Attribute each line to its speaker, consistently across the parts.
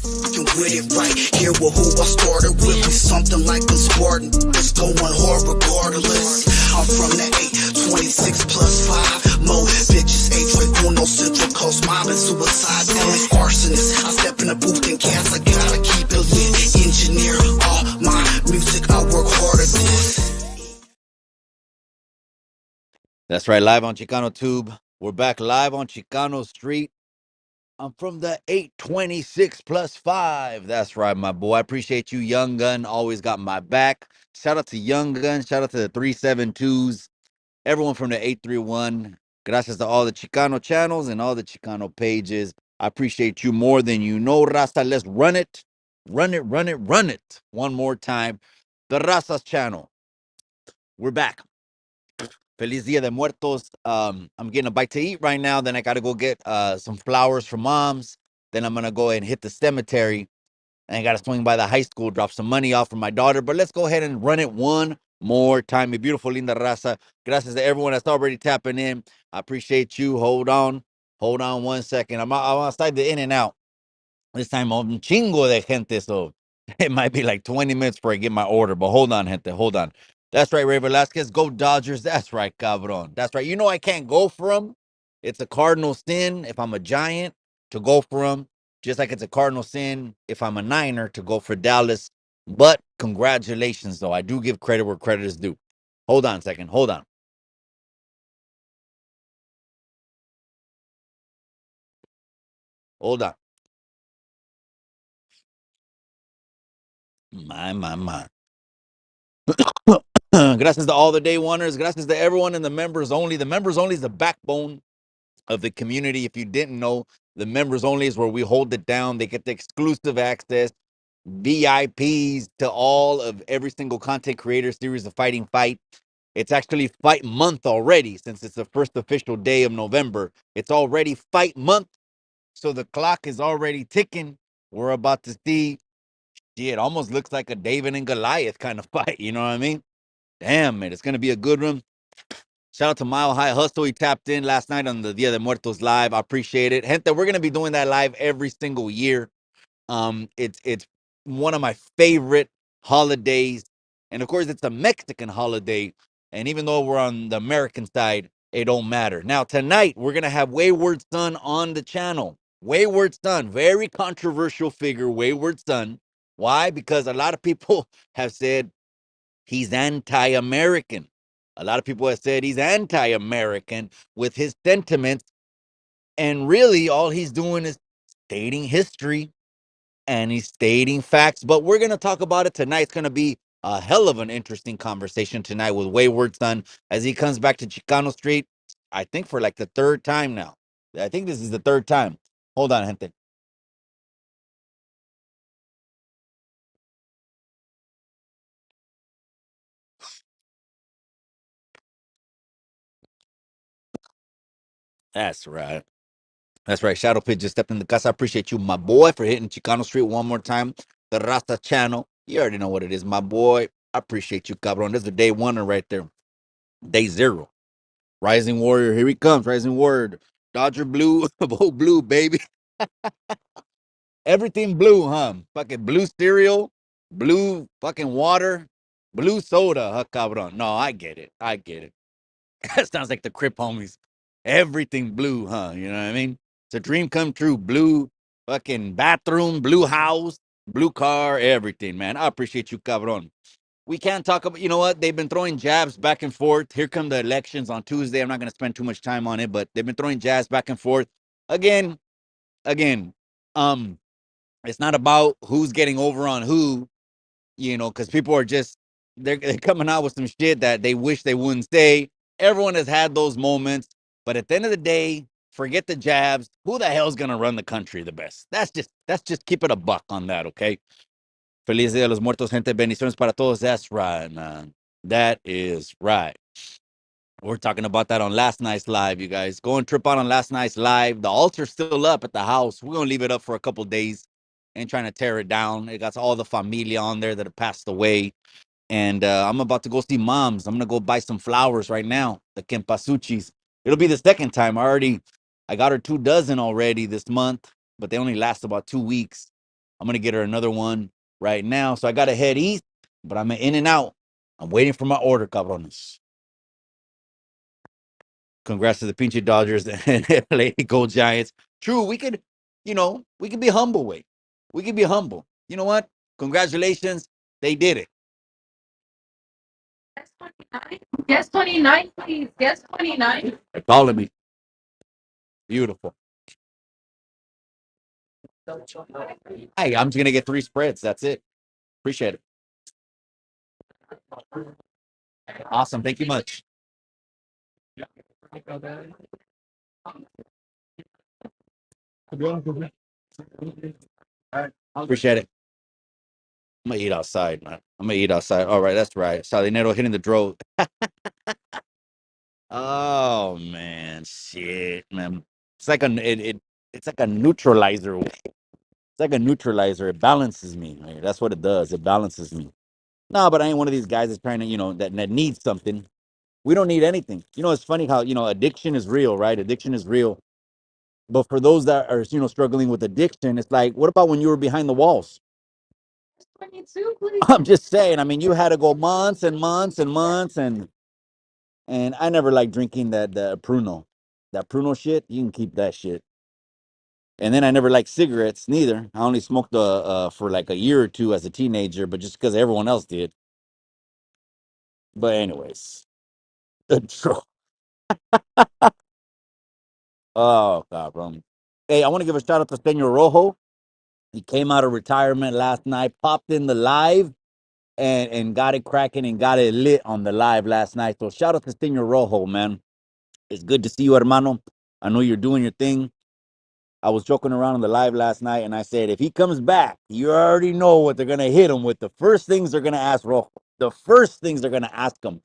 Speaker 1: fucking with it right. Here with who I started with. We something like a Spartan. It's going hard regardless. I'm from the 826 plus 5. Mo bitches, H-Ray, no Central Coast mob and suicide. Dollars arsonist. I step in the booth and cast. I gotta keep it lit. Engineer all my music. I work hard at this.
Speaker 2: That's right, live on Chicano Tube. We're back live on Chicano Street. I'm from the 826 plus 5. That's right, my boy. I appreciate you, Young Gun. Always got my back. Shout out to Young Gun. Shout out to the 372s. Everyone from the 831. Gracias to all the Chicano channels and all the Chicano pages. I appreciate you more than you know, Raza. Let's run it. Run it, run it, run it. One more time. The Raza's channel. We're back. Feliz Dia de Muertos. I'm getting a bite to eat right now. Then I got to go get some flowers for moms. Then I'm going to go and hit the cemetery. And I got to swing by the high school, drop some money off for my daughter. But let's go ahead and run it one more time. Mi beautiful, linda raza. Gracias to everyone that's already tapping in. I appreciate you. Hold on. Hold on 1 second. I'm outside the In and Out. This time, un chingo de gente, so it might be like 20 minutes before I get my order. But hold on, gente, hold on. That's right, Ray Velasquez. Go Dodgers. That's right, cabron. That's right. You know I can't go for them. It's a cardinal sin if I'm a Giant to go for them, just like it's a cardinal sin if I'm a Niner to go for Dallas. But congratulations, though. I do give credit where credit is due. Hold on a second. Hold on. Hold on. My. Gracias to all the day oneers. Gracias to everyone in the members only. The members only is the backbone of the community. If you didn't know, the members only is where we hold it down. They get the exclusive access, VIPs to all of every single content creator series of Fighting Fight. It's actually fight month already since it's the first official day of November. It's already fight month. So the clock is already ticking. We're about to see, it almost looks like a David and Goliath kind of fight. You know what I mean? Damn, man, it's going to be a good one. Shout out to Mile High Hustle. He tapped in last night on the Dia de Muertos live. I appreciate it. Gente, we're going to be doing that live every single year. It's one of my favorite holidays. And of course, it's a Mexican holiday. And even though we're on the American side, it don't matter. Now, tonight, we're going to have Wayward Son on the channel. Wayward Son, very controversial figure, Wayward Son. Why? Because a lot of people have said he's anti-American. A lot of people have said he's anti-American with his sentiments. And really, all he's doing is stating history and he's stating facts. But we're going to talk about it tonight. It's going to be a hell of an interesting conversation tonight with Wayward Son as he comes back to Chicano Street, I think for like the third time now. I think this is the third time. Hold on, gente. That's right. That's right. Shadow Pit just stepped in the casa. I appreciate you, my boy, for hitting Chicano Street one more time. The Raza channel. You already know what it is, my boy. I appreciate you, cabron. This is the day one right there. Day zero. Rising Warrior. Here he comes. Rising Warrior. Dodger blue. Blue, baby. Everything blue, huh? Fucking blue cereal. Blue fucking water. Blue soda, huh, cabron? No, I get it. I get it. That sounds like the Crip homies. Everything blue, huh? You know what I mean? It's a dream come true. Blue fucking bathroom, blue house, blue car, everything, man. I appreciate you, cabron. We can't talk about, you know what? They've been throwing jabs back and forth. Here come the elections on Tuesday. I'm not going to spend too much time on it, but they've been throwing jabs back and forth. Again, again, um, it's not about who's getting over on who, because people are just they're coming out with some shit that they wish they wouldn't say. Everyone has had those moments, but at the end of the day, forget the jabs. Who the hell's gonna run the country the best? That's just keep it a buck on that, okay? Feliz Dia de los Muertos, gente. Bendiciones para todos. That's right, man. That is right. We're talking about that on last night's live, you guys. Go and trip out on last night's live. The altar's still up at the house. We're gonna leave it up for a couple days. Ain't trying to tear it down. It got all the familia on there that have passed away. And I'm about to go see moms. I'm gonna go buy some flowers right now. The Kempasuchis. It'll be the second time. I got her 2 dozen already this month, but they only last about 2 weeks. I'm gonna get her another one right now. So I gotta head east, but I'm in and out. I'm waiting for my order, cabrones. Congrats to the Pinche Dodgers and Lady Gold Giants. True, we could, we could be humble. Wait, we could be humble. You know what? Congratulations, they did it.
Speaker 3: Guess 29. Guess 29, please. Guess 29.
Speaker 2: They're calling me. Beautiful. Hey, I'm just gonna get 3 spreads. That's it. Appreciate it. Awesome. Thank you much. Appreciate it. I'm gonna eat outside, man. I'm gonna eat outside. All right, that's right. Salinero hitting the draw. Oh man, shit, man. It's like it's like a neutralizer. It's like a neutralizer. It balances me. Right? That's what it does. It balances me. No, but I ain't one of these guys that's trying to, that needs something. We don't need anything. It's funny how, addiction is real, right? Addiction is real. But for those that are, struggling with addiction, it's like, what about when you were behind the walls?
Speaker 3: 22, please.
Speaker 2: I'm just saying. I mean, you had to go months and months and months, and I never liked drinking that Pruno, that Pruno shit. You can keep that shit. And then I never liked cigarettes neither. I only smoked for like a year or two as a teenager, but just because everyone else did. But anyways, oh god, bro. Hey, I want to give a shout out to Senor Rojo. He came out of retirement last night, popped in the live, and got it cracking and got it lit on the live last night. So shout out to Senor Rojo, man. It's good to see you, hermano. I know you're doing your thing. I was joking around on the live last night, and I said, if he comes back, you already know what they're gonna hit him with. The first things they're gonna ask Rojo. The first things they're gonna ask him.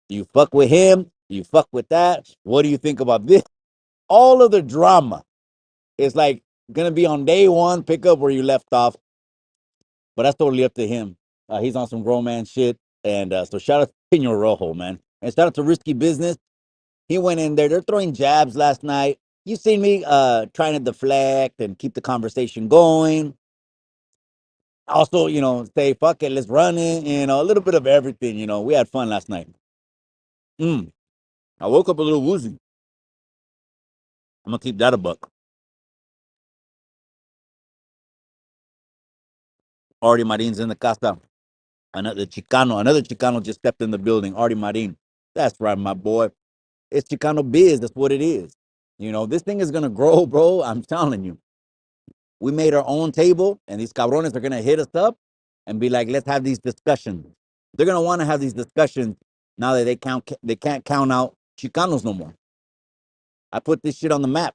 Speaker 2: Do you fuck with him? Do you fuck with that? What do you think about this? All of the drama is like gonna be on day one. Pick up where you left off, but that's totally up to him. He's on some grown man shit, and so shout out to Pino Rojo, man, and shout out to Risky Business. He went in there. They're throwing jabs last night. You seen me trying to deflect and keep the conversation going. Also, say fuck it, let's run it. A little bit of everything. We had fun last night. Mm. I woke up a little woozy. I'm gonna keep that a buck. Artie Marin's in the casa. Another Chicano just stepped in the building. Artie Marin. That's right, my boy. It's Chicano biz. That's what it is. This thing is gonna grow, bro. I'm telling you. We made our own table, and these cabrones are gonna hit us up and be like, "Let's have these discussions." They're gonna want to have these discussions now that they can't count out Chicanos no more. I put this shit on the map.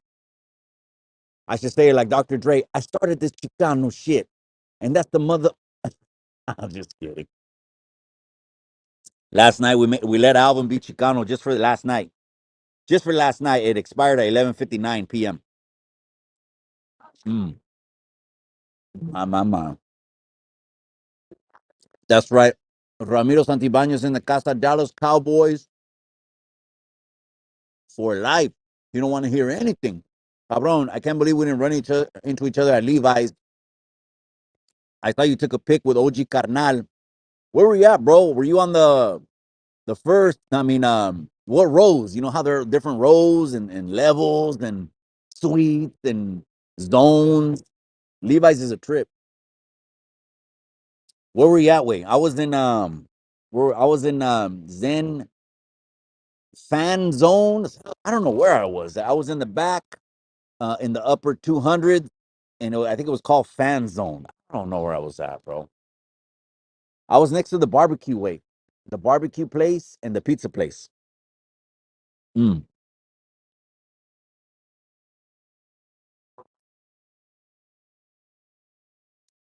Speaker 2: I should say it like Dr. Dre. I started this Chicano shit, and that's the mother. I'm just kidding. Last night we let Alvin be Chicano just for last night. Just for last night, it expired at 11:59 p.m. Mm, my. That's right. Ramiro Santibaños in the casa. Dallas Cowboys for life. You don't want to hear anything. Cabron, I can't believe we didn't run into each other at Levi's. I thought you took a pic with OG Carnal. Where were you at, bro? Were you on the first? I mean, what rows? You know how there are different rows and levels and suites and zones. Levi's is a trip. Where were you at? Wait, I was in Zen fan zone. I don't know where I was. I was in the back, in the upper 200, and I think it was called fan zone. I don't know where I was at, bro. I was next to the barbecue way, the barbecue place and the pizza place. Mm.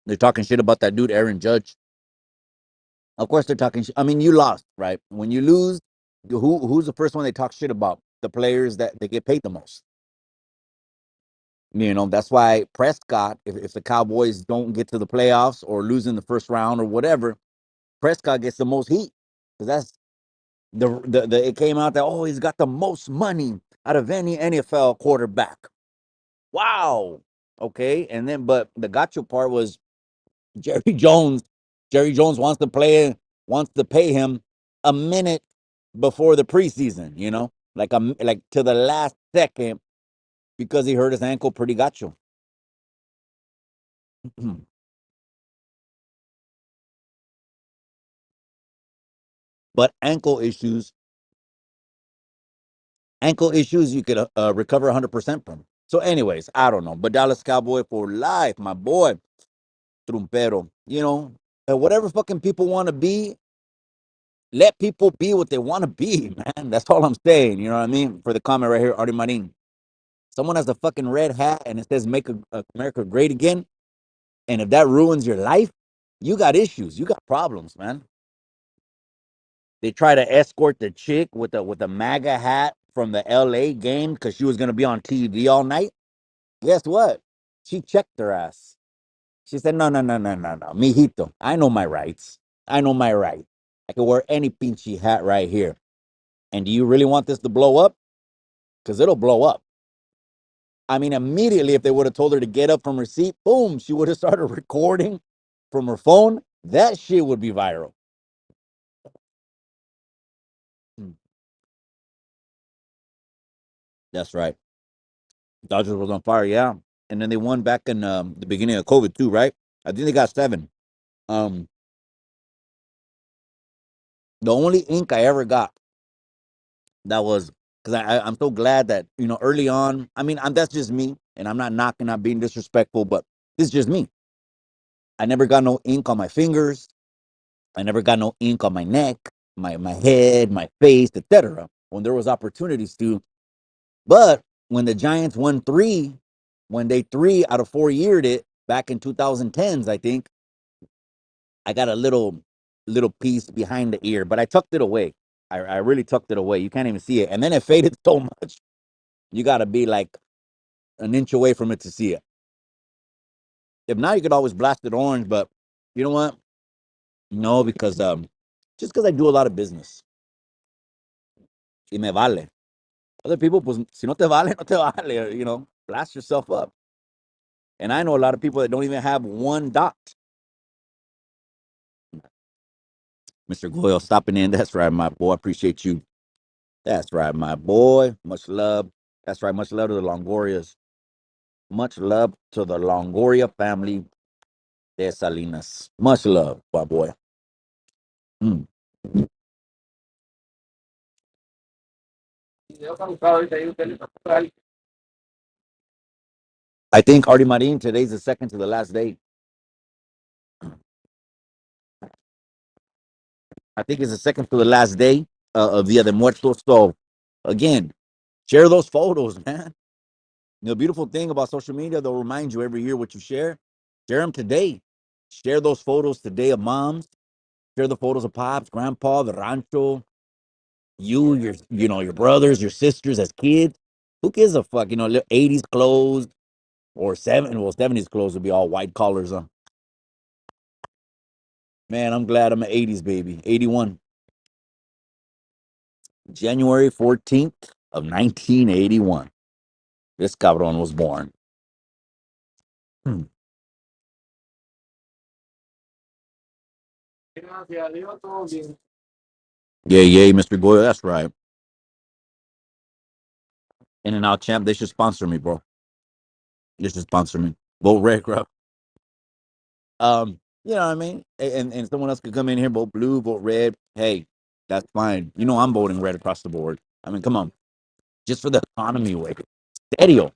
Speaker 2: They're talking shit about that dude, Aaron Judge. Of course, they're talking. I mean, you lost, right? When you lose, who's the first one they talk shit about? The players that they get paid the most. That's why Prescott, if the Cowboys don't get to the playoffs or lose in the first round or whatever, Prescott gets the most heat because that's it came out that he's got the most money out of any NFL quarterback. Wow. Okay, and then but the gotcha part was Jerry Jones, Jerry Jones wants to pay him a minute before the preseason. Like to the last second because he hurt his ankle pretty gacho. But ankle issues you could recover 100% from. So, anyways, I don't know. But Dallas Cowboy for life, my boy, Trumpero. Whatever fucking people want to be, let people be what they want to be, man. That's all I'm saying. You know what I mean? For the comment right here, Artie Marin. Someone has a fucking red hat and it says America great again. And if that ruins your life, you got issues. You got problems, man. They try to escort the chick with a MAGA hat from the LA game because she was gonna be on TV all night. Guess what? She checked her ass. She said, no, no, no, no, no, no. Mijito, I know my rights. I know my right. I can wear any pinchy hat right here. And do you really want this to blow up? Because it'll blow up. I mean, immediately, if they would have told her to get up from her seat, boom, she would have started recording from her phone. That shit would be viral. Hmm. That's right. Dodgers was on fire, yeah. And then they won back in the beginning of COVID too, right? I think they got seven. Um, the only ink I ever got that was because I'm so glad that early on. I mean, that's just me, and I'm not knocking, not being disrespectful, but this is just me. I never got no ink on my fingers. I never got no ink on my neck, my head, my face, etc. When there was opportunities to, but when the Giants won three, when they 3 out of 4 yeared it back in 2010s, I think I got a little piece behind the ear, but I tucked it away. I really tucked it away. You can't even see it, and then it faded so much. You got to be like an inch away from it to see it. If not, you could always blast it orange, but you know what? No, because just because I do a lot of business, y me vale. Other people, pues, si no te vale, no te vale. Blast yourself up. And I know a lot of people that don't even have one dot. Mr. Goyle stopping in. That's right, my boy. I appreciate you. That's right, my boy. Much love. That's right. Much love to the Longorias. Much love to the Longoria family de Salinas. Much love, my boy. Mm. I think Artie Marin, today's the second to the last day. I think it's the second to the last day of Dia de Muertos. So, again, share those photos, man. The beautiful thing about social media, they'll remind you every year what you share. Share them today. Share those photos today of moms. Share the photos of pops, grandpa, the rancho, your brothers, your sisters as kids. Who gives a fuck? 80s clothes or 70s clothes would be all white collars on. Man, I'm glad I'm an 80s baby. 81. January 14th of 1981. This cabron was born. Hmm. Yeah, yeah, Mr. Goyle. That's right. In and out champ. They should sponsor me, bro. They should sponsor me. Vote red, bro. You know what I mean? And someone else could come in here, vote blue, vote red. Hey, that's fine. I'm voting red across the board. I mean, come on. Just for the economy way. Serio.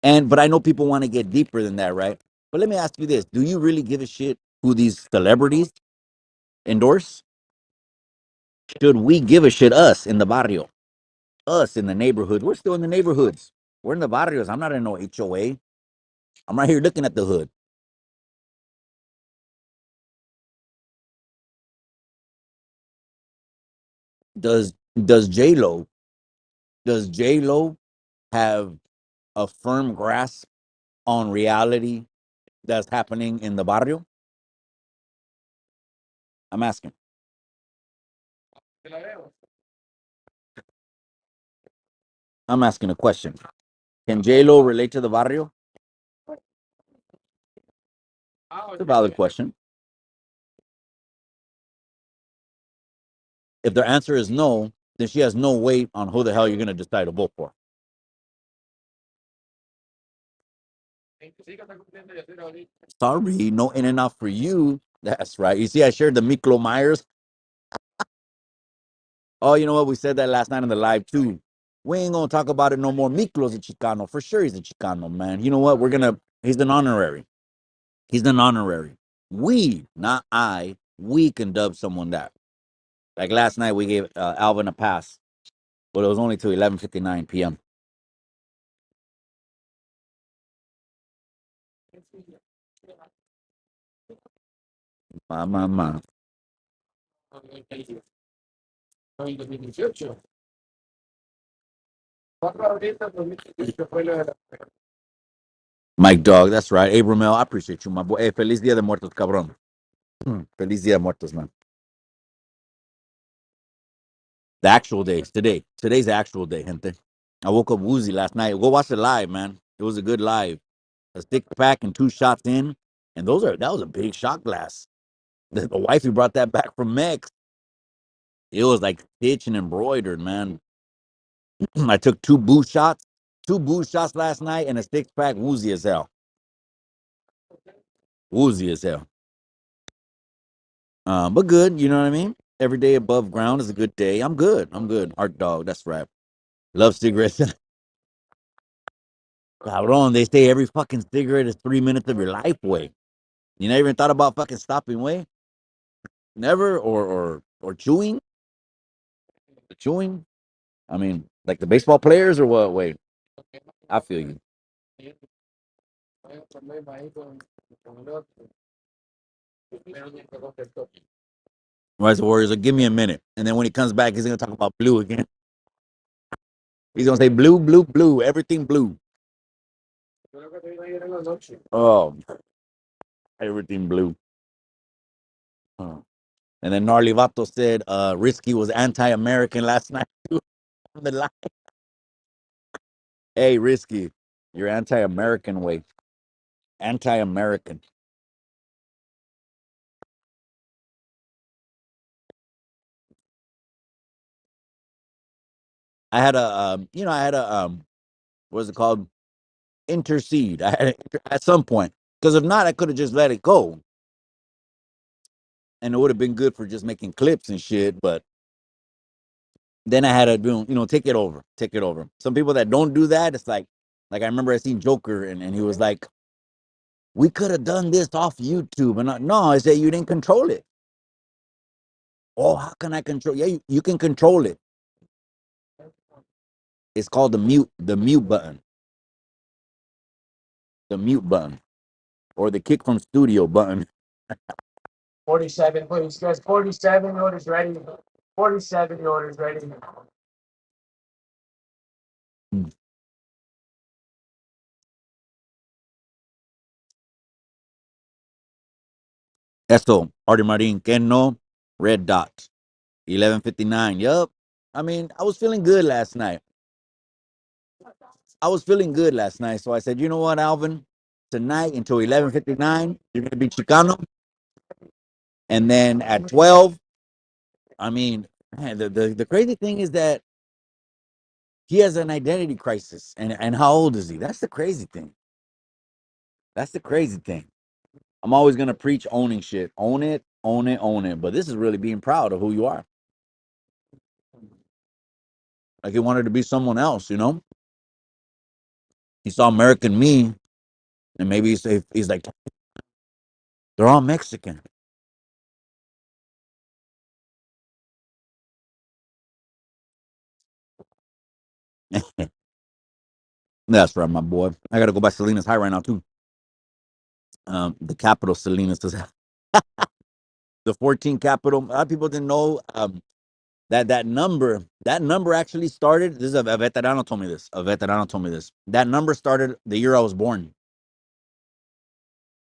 Speaker 2: But I know people want to get deeper than that, right? But let me ask you this. Do you really give a shit who these celebrities endorse? Should we give a shit, us in the barrio? Us in the neighborhood. We're still in the neighborhoods. We're in the barrios. I'm not in no HOA. I'm right here looking at the hood. Does does J Lo does J Lo have a firm grasp on reality that's happening in the barrio? I'm asking. I'm asking a question. Can J Lo relate to the barrio? It's a valid question. If their answer is no, then she has no weight on who the hell you're gonna decide to vote for. Sorry, no in and out for you. That's right. You see, I shared the Miklo Myers. Oh, you know what? We said that last night on the live too. We ain't gonna talk about it no more. Miklo's a Chicano. For sure he's a Chicano, man. You know what? He's an honorary. He's an honorary. We, not I, we can dub someone that. Like last night we gave Alvin a pass, but it was only till 11:59 p.m. My. Mike Dog, that's right. Abramel, I appreciate you, my boy. Hey, feliz dia de muertos, cabrón. Feliz dia de muertos, man. The actual day, today. Today's the actual day, gente. I woke up woozy last night. Go watch it live, man. It was a good live. A stick pack and 2 shots in. And that was a big shot glass. The wifey brought that back from Mex. It was like stitched and embroidered, man. I took two booze shots last night, and a six pack woozy as hell. Woozy as hell. But good, you know what I mean? Every day above ground is a good day. I'm good. I'm good. Art dog, that's right. Love cigarettes. Cabron, they say every fucking cigarette is 3 minutes of your life way. You never even thought about fucking stopping way? Never? Or chewing? Chewing? I mean, like the baseball players or what? Wait, I feel you. Rise the Warriors, like, give me a minute. And then when he comes back, he's gonna talk about blue again. He's gonna say blue, blue, blue, everything blue. Oh, everything blue. Oh. And then Gnarly Vato said Risky was anti-American last night. On the line. Hey, Risky, you're anti-American way. Anti-American. I had a what's it called? Intercede. I had at some point. Because if not, I could have just let it go. And it would have been good for just making clips and shit. But then I had to do, take it over. Take it over. Some people that don't do that, it's like I remember I seen Joker and he was like, we could have done this off YouTube. And no, I said you didn't control it. Oh, how can I control? Yeah, you can control it. It's called the mute button, the mute button, or the kick from studio button.
Speaker 4: 47, please, guys. 47 orders ready. 47 orders ready.
Speaker 2: Eso, Artie Martin, Ken no, red dot, 11:59. Yup. I mean, I was feeling good last night. So I said, you know what, Alvin? Tonight until 11:59, you're gonna be Chicano, and then at 12, I mean, man, the crazy thing is that he has an identity crisis, and how old is he? That's the crazy thing. That's the crazy thing. I'm always gonna preach owning shit. Own it, own it, own it. But this is really being proud of who you are. Like he wanted to be someone else, you know? He saw American me, and maybe he's like, they're all Mexican. That's right, my boy. I gotta go by Salinas High right now too. The capital Salinas, the 14 capital. A lot of people didn't know that number actually started. This is a veterano told me this. A veterano told me this. That number started the year I was born.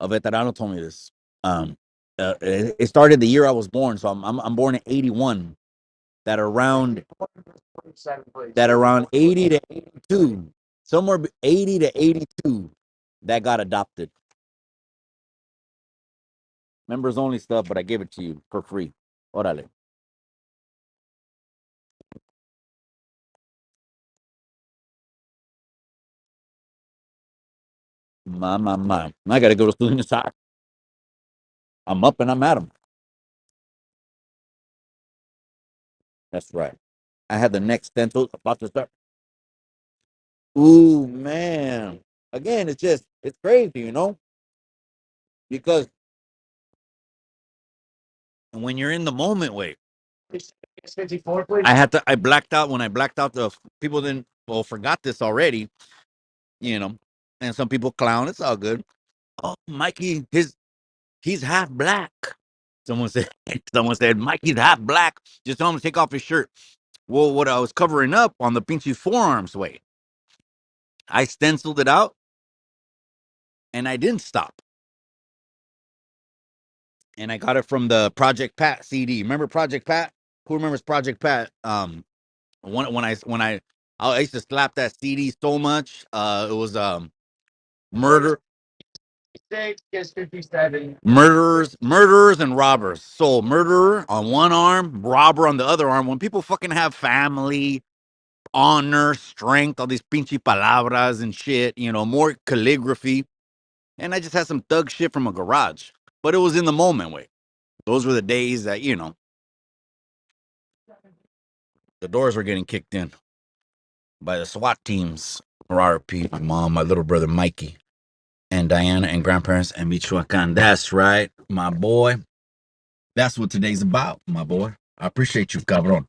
Speaker 2: A veterano told me this. It started the year I was born, so I'm born in '81. That around
Speaker 4: 47, please.
Speaker 2: that around 80 to 82, somewhere 80 to 82, that got adopted. Members only stuff, but I gave it to you for free. Órale. My. I got to go to sleep inside. I'm up and I'm at 'em. That's right. I had the next stencil about to start. Ooh, man. Again, it's crazy, because when you're in the moment, wait,
Speaker 4: 54, please.
Speaker 2: I blacked out when I blacked out the people didn't, well, forgot this already, you know, and some people clown. It's all good. Oh, Mikey, he's half black. Someone said, someone said, Mikey's half black. Just tell him to take off his shirt. Well, what I was covering up on the pinchy forearms, wait, I stenciled it out and I didn't stop. And I got it from the Project Pat CD. Remember Project Pat? Who remembers Project Pat? When I used to slap that CD so much. It was murder,
Speaker 4: 6 gets 57.
Speaker 2: murderers and robbers. So murderer on one arm, robber on the other arm. When people fucking have family, honor, strength, all these pinchy palabras and shit, more calligraphy. And I just had some thug shit from a garage. But it was in the moment, wait. Those were the days that, the doors were getting kicked in by the SWAT teams. RRP, my mom, my little brother Mikey, and Diana and grandparents and Michoacan. That's right, my boy. That's what today's about, my boy. I appreciate you, cabron.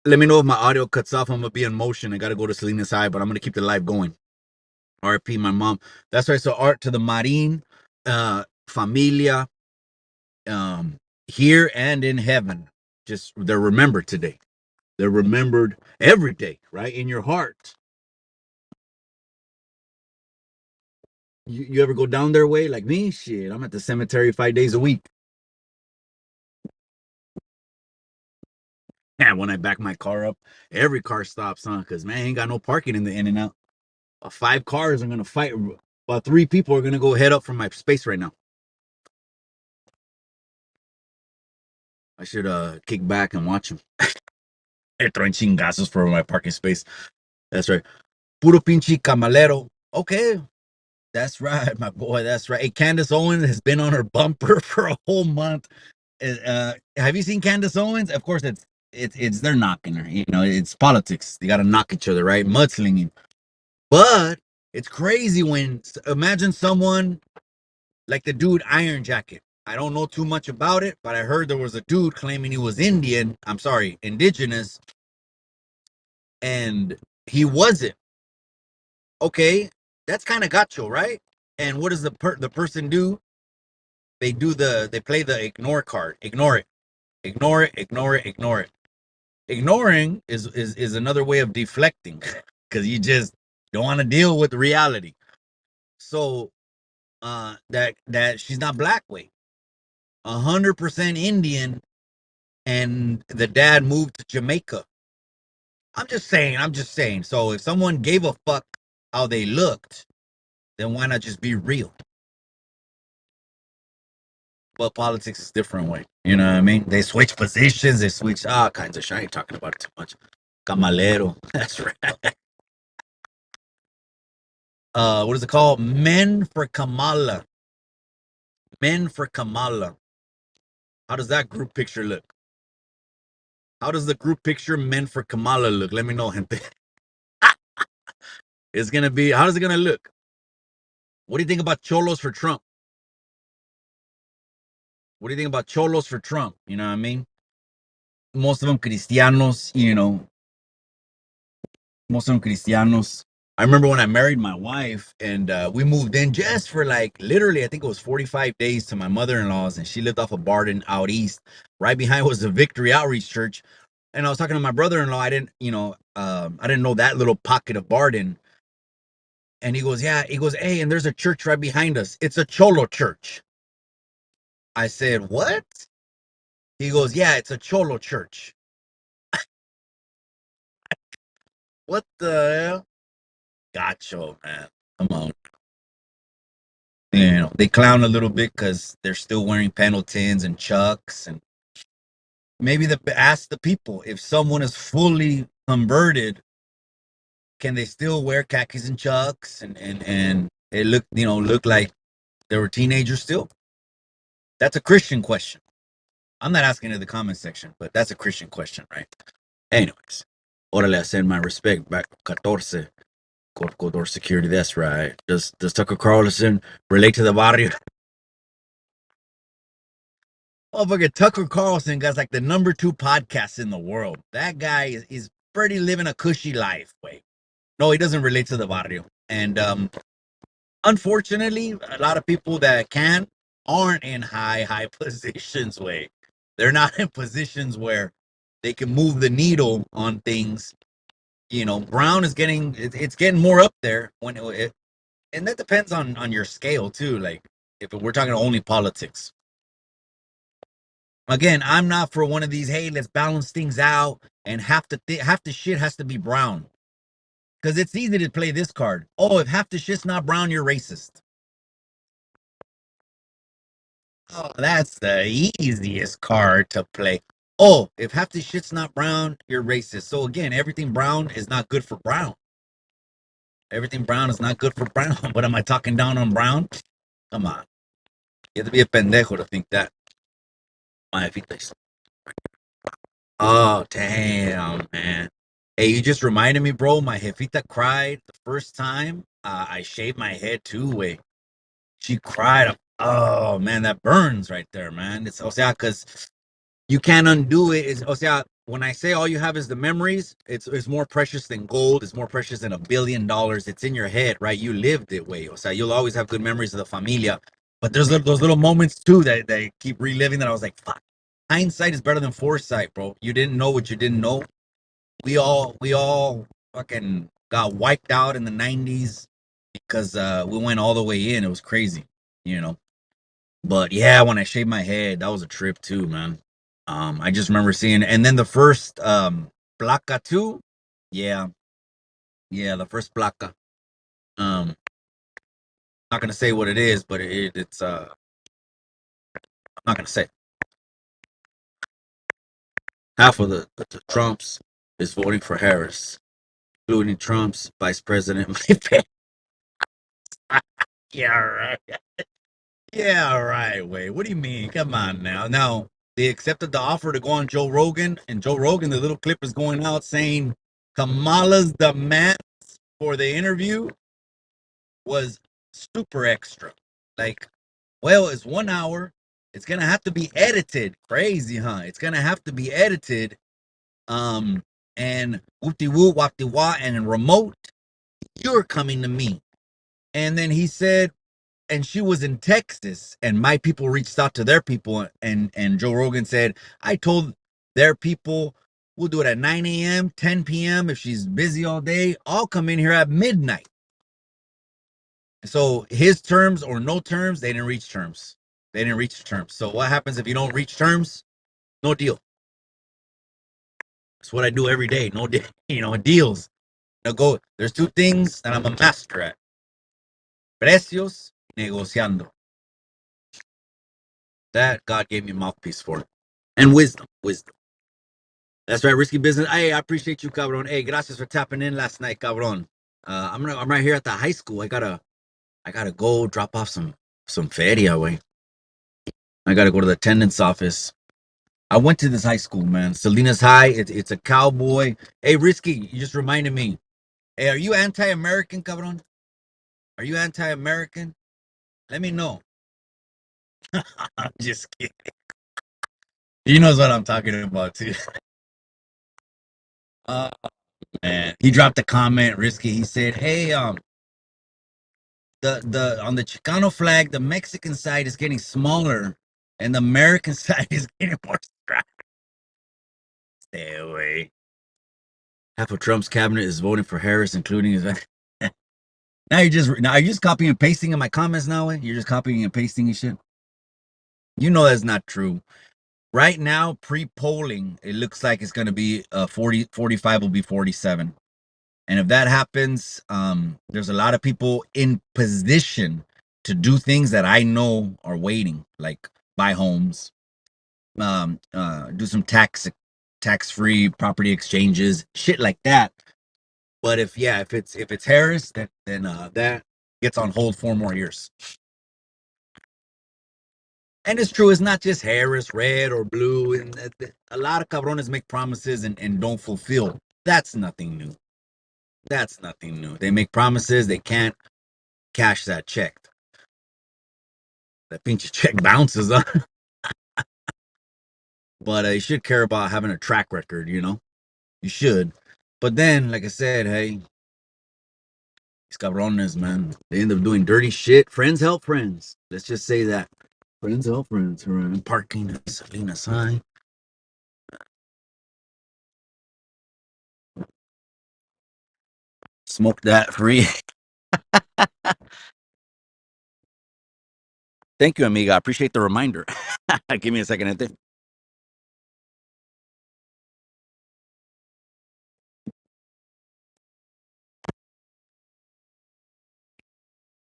Speaker 2: Let me know if my audio cuts off. I'm gonna be in motion. I gotta go to Selena's High, but I'm gonna keep the live going. RP, my mom. That's right. So art to the Marin, familia, here and in heaven. Just they're remembered today. They're remembered every day, right? In your heart. You ever go down their way like me? Shit, I'm at the cemetery 5 days a week. And when I back my car up, every car stops, huh? Because, man, ain't got no parking in the in and out. 5 cars are going to fight. About 3 people are going to go head up from my space right now. I should kick back and watch them. They're throwing chingazos for my parking space. That's right. Puro pinche camalero. Okay. That's right, my boy. That's right. Hey, Candace Owens has been on her bumper for a whole month. Have you seen Candace Owens? Of course, it's they're knocking her. It's politics. They got to knock each other, right? Mudslinging. But it's crazy when imagine someone like the dude Iron Jacket. I don't know too much about it, but I heard there was a dude claiming he was Indian. I'm sorry, indigenous, and he wasn't. Okay, that's kind of gacho, right? And what does the person do? They play the ignore card. Ignore it. Ignore it. Ignore it. Ignore it. Ignoring is another way of deflecting because you just don't want to deal with reality. So that she's not black, way 100% Indian, and the dad moved to Jamaica. I'm just saying. So if someone gave a fuck how they looked, then why not just be real? But politics is different way. You know what I mean? They switch positions, they switch all kinds of shit. I ain't talking about it too much. Camalero. That's right. What is it called? Men for Kamala. Men for Kamala. How does that group picture look? How does the group picture Men for Kamala look? Let me know, gente. It's gonna be, how is it gonna look? What do you think about Cholos for Trump? What do you think about Cholos for Trump? You know what I mean? Most of them Cristianos, most of them Cristianos. I remember when I married my wife and we moved in just for like literally, I think it was 45 days to my mother-in-law's, and she lived off of Barden out east. Right behind was the Victory Outreach Church. And I was talking to my brother-in-law. I didn't know that little pocket of Barden. And he goes, yeah, he goes, hey, and there's a church right behind us. It's a Cholo church. I said, what? He goes, yeah, it's a Cholo church. What the hell? Gacho, man. Come on. they clown a little bit because they're still wearing Pendletons and Chucks, and maybe ask the people if someone is fully converted, can they still wear khakis and Chucks and it look like they were teenagers still? That's a Christian question. I'm not asking in the comment section, but that's a Christian question, right? Anyways, orale, I send my respect back 14. Corcodor security, that's right. Does Tucker Carlson relate to the barrio? Motherfucker, Tucker Carlson guy's like the #2 podcast in the world. That guy is pretty living a cushy life. Wait, no, he doesn't relate to the barrio. And unfortunately, a lot of people that aren't in high positions. Wait, they're not in positions where they can move the needle on things. Brown is it's getting more up there and that depends on your scale too. Like if we're talking only politics. Again, I'm not for one of these. Hey, let's balance things out, and half the shit has to be brown, because it's easy to play this card. Oh, if half the shit's not brown, you're racist. Oh, that's the easiest card to play. Oh, if half the shit's not brown, you're racist. So again, everything brown is not good for brown. Everything brown is not good for brown. What am I talking down on brown? Come on. You have to be a pendejo to think that. My face. Oh, damn, man. Hey, you just reminded me, bro. My jefita cried the first time I shaved my head too. Way she cried. Oh man, that burns right there, man. It's because you can't undo it. When I say all you have is the memories, it's more precious than gold. It's more precious than $1 billion. It's in your head, right? You lived it, way. You'll always have good memories of the familia. But there's those little moments too that I keep reliving. That I was like, fuck. Hindsight is better than foresight, bro. You didn't know what you didn't know. We all fucking got wiped out in the 90s because we went all the way in. It was crazy, you know. But yeah, when I shaved my head, that was a trip too, man. I just remember seeing, and then the first placa too. Yeah, yeah, the first placa. Not gonna say what it is, but it's I'm not gonna say. Half of the Trumps is voting for Harris, including Trump's vice president. Yeah, right. Yeah, right. Wait, what do you mean? Come on now. Now, they accepted the offer to go on Joe Rogan, and Joe Rogan, the little clip is going out saying Kamala's demands for the interview was super extra. Like, well, it's 1 hour. It's gonna have to be edited. Crazy, huh? It's gonna have to be edited. And whoopty whoop, wapty wah, and in remote, you're coming to me. And then he said, and she was in Texas, and my people reached out to their people, and Joe Rogan said, I told their people we'll do it at 9 a.m., 10 p.m. If she's busy all day, I'll come in here at midnight. So his terms or no terms, they didn't reach terms. They didn't reach terms. So what happens if you don't reach terms? No deal. That's what I do every day. No deal, deals. There's two things that I'm a master at. Precios, negociando. That God gave me a mouthpiece for it. And wisdom. That's right, risky business. Hey, I appreciate you, cabron. Hey, gracias for tapping in last night, cabron. I'm right here at the high school. I gotta go drop off some feria, way. I gotta go to the attendance office. I went to this high school, man. Salinas High. It's a cowboy. Hey, risky, you just reminded me. Hey, are you anti-American, cabron? Are you anti-American? Let me know. I'm just kidding. He knows what I'm talking about too. Man, he dropped a comment, risky. He said, "Hey, the on the Chicano flag, the Mexican side is getting smaller, and the American side is getting more striped." Stay away. Half of Trump's cabinet is voting for Harris, including his. Now you're just copying and pasting in my comments now. You're just copying and pasting and shit. You know that's not true. Right now, pre-polling, it looks like it's going to be 45 will be 47. And if that happens, there's a lot of people in position to do things that I know are waiting, like buy homes, do some tax free property exchanges, shit like that. But if it's Harris, then that gets on hold 4 more years. And it's true, it's not just Harris, red or blue, and a lot of cabrones make promises and don't fulfill. That's nothing new. That's nothing new. They make promises, they can't cash that check. That pinche check bounces up. But you should care about having a track record, you know? You should. But then, like I said, hey, these cabrones, man, they end up doing dirty shit. Friends help friends. Let's just say that. Friends help friends. Parking at Salinas High. Smoke that free. Thank you, amiga. I appreciate the reminder. Give me a second, Ante.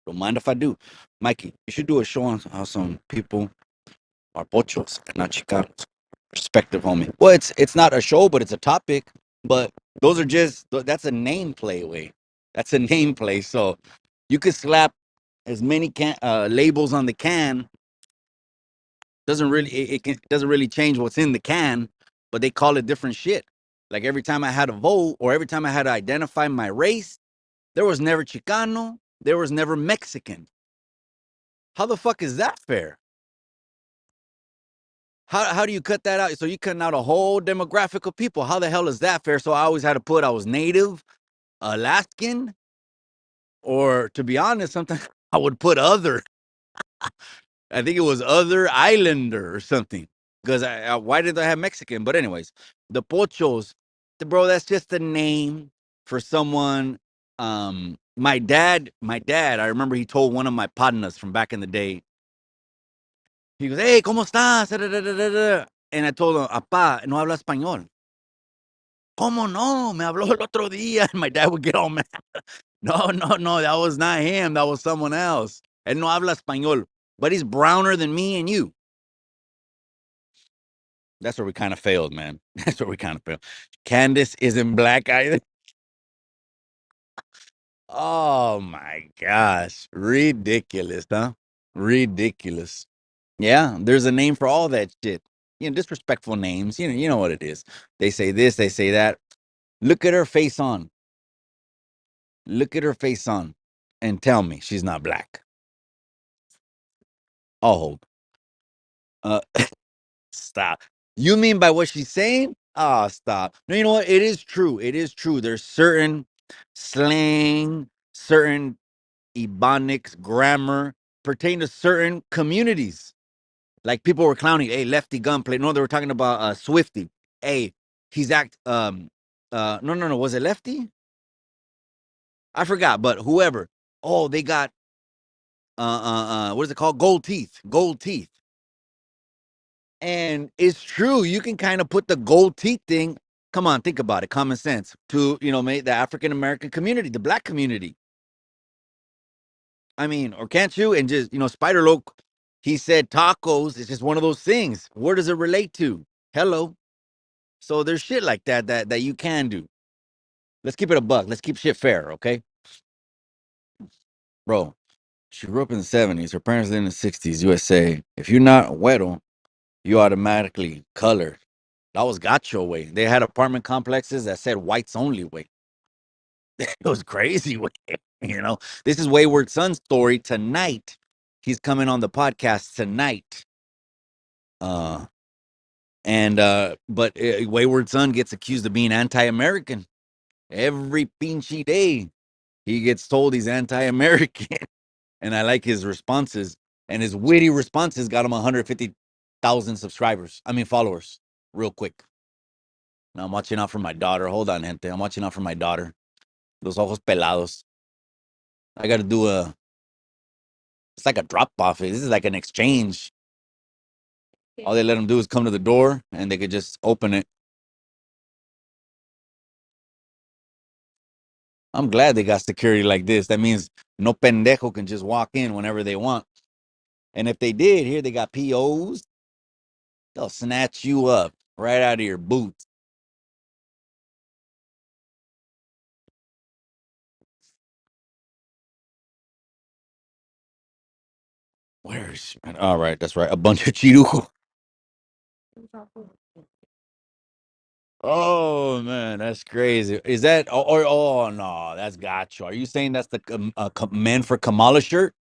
Speaker 2: Don't mind if I do. Mikey, you should do a show on how some people are pochos and not Chicanos. Perspective, homie. Well, it's not a show, but it's a topic. But those are just that's a nameplate way. That's a nameplate. So you could slap as many labels on the can. Doesn't really doesn't really change what's in the can, but they call it different shit. Like every time I had to vote or every time I had to identify my race, there was never Chicano, there was never Mexican. How the fuck is that fair? How do you cut that out? So you cutting out a whole demographic of people. How the hell is that fair? So I always had to put I was native, Alaskan, or to be honest, sometimes I would put other. I think it was other islander or something. Because why did I have Mexican? But anyways, the pochos, bro, that's just a name for someone. My dad, I remember he told one of my partners from back in the day. He goes, "Hey, ¿cómo estás?" And I told him, "Apá, no habla español." ¿Cómo no? Me habló el otro día. And my dad would get all mad. No, no, no, that was not him. That was someone else. Él no habla español, but he's browner than me and you. That's where we kind of failed, man. That's where we kind of failed. Candace isn't black either. Oh my gosh. Ridiculous, huh? Ridiculous. Yeah, there's a name for all that shit. Disrespectful names. You know what it is. They say this, they say that. Look at her face on. Look at her face on and tell me she's not black. I'll hold. Uh, stop. You mean by what she's saying? Ah, stop. No, you know what? It is true. It is true. There's certain slang, certain ebonics, grammar pertain to certain communities. Like people were clowning, hey, lefty gunplay. No, they were talking about Swifty. Hey, he's no, was it lefty? I forgot, but whoever. Oh, they got what is it called? Gold teeth. Gold teeth. And it's true. You can kind of put the gold teeth thing. Come on, think about it. Common sense to make the African American community, the black community. I mean, or can't you? And just Spider Loc, he said tacos. It's just one of those things. Where does it relate to? Hello. So there's shit like that you can do. Let's keep it a buck. Let's keep shit fair, okay, bro. She grew up in the 70s. Her parents lived in the 60s, USA. If you're not güero, you automatically colored. That was Gacho way. They had apartment complexes that said whites only way. It was crazy way. This is Wayward Son's story tonight. He's coming on the podcast tonight. But Wayward Son gets accused of being anti-American every pinchy day. He gets told he's anti-American, and I like his responses. And his witty responses got him 150,000 subscribers. I mean followers, real quick. Now I'm watching out for my daughter. Hold on, gente. I'm watching out for my daughter. Los ojos pelados. I got to do it's like a drop off. This is like an exchange. All they let them do is come to the door and they could just open it. I'm glad they got security like this. That means no pendejo can just walk in whenever they want. And if they did, here they got POs. They'll snatch you up right out of your boots. Where's all right? That's right. A bunch of chirujo. Oh man, that's crazy. Is that or oh no, that's gacho. Are you saying that's the men for Kamala shirt?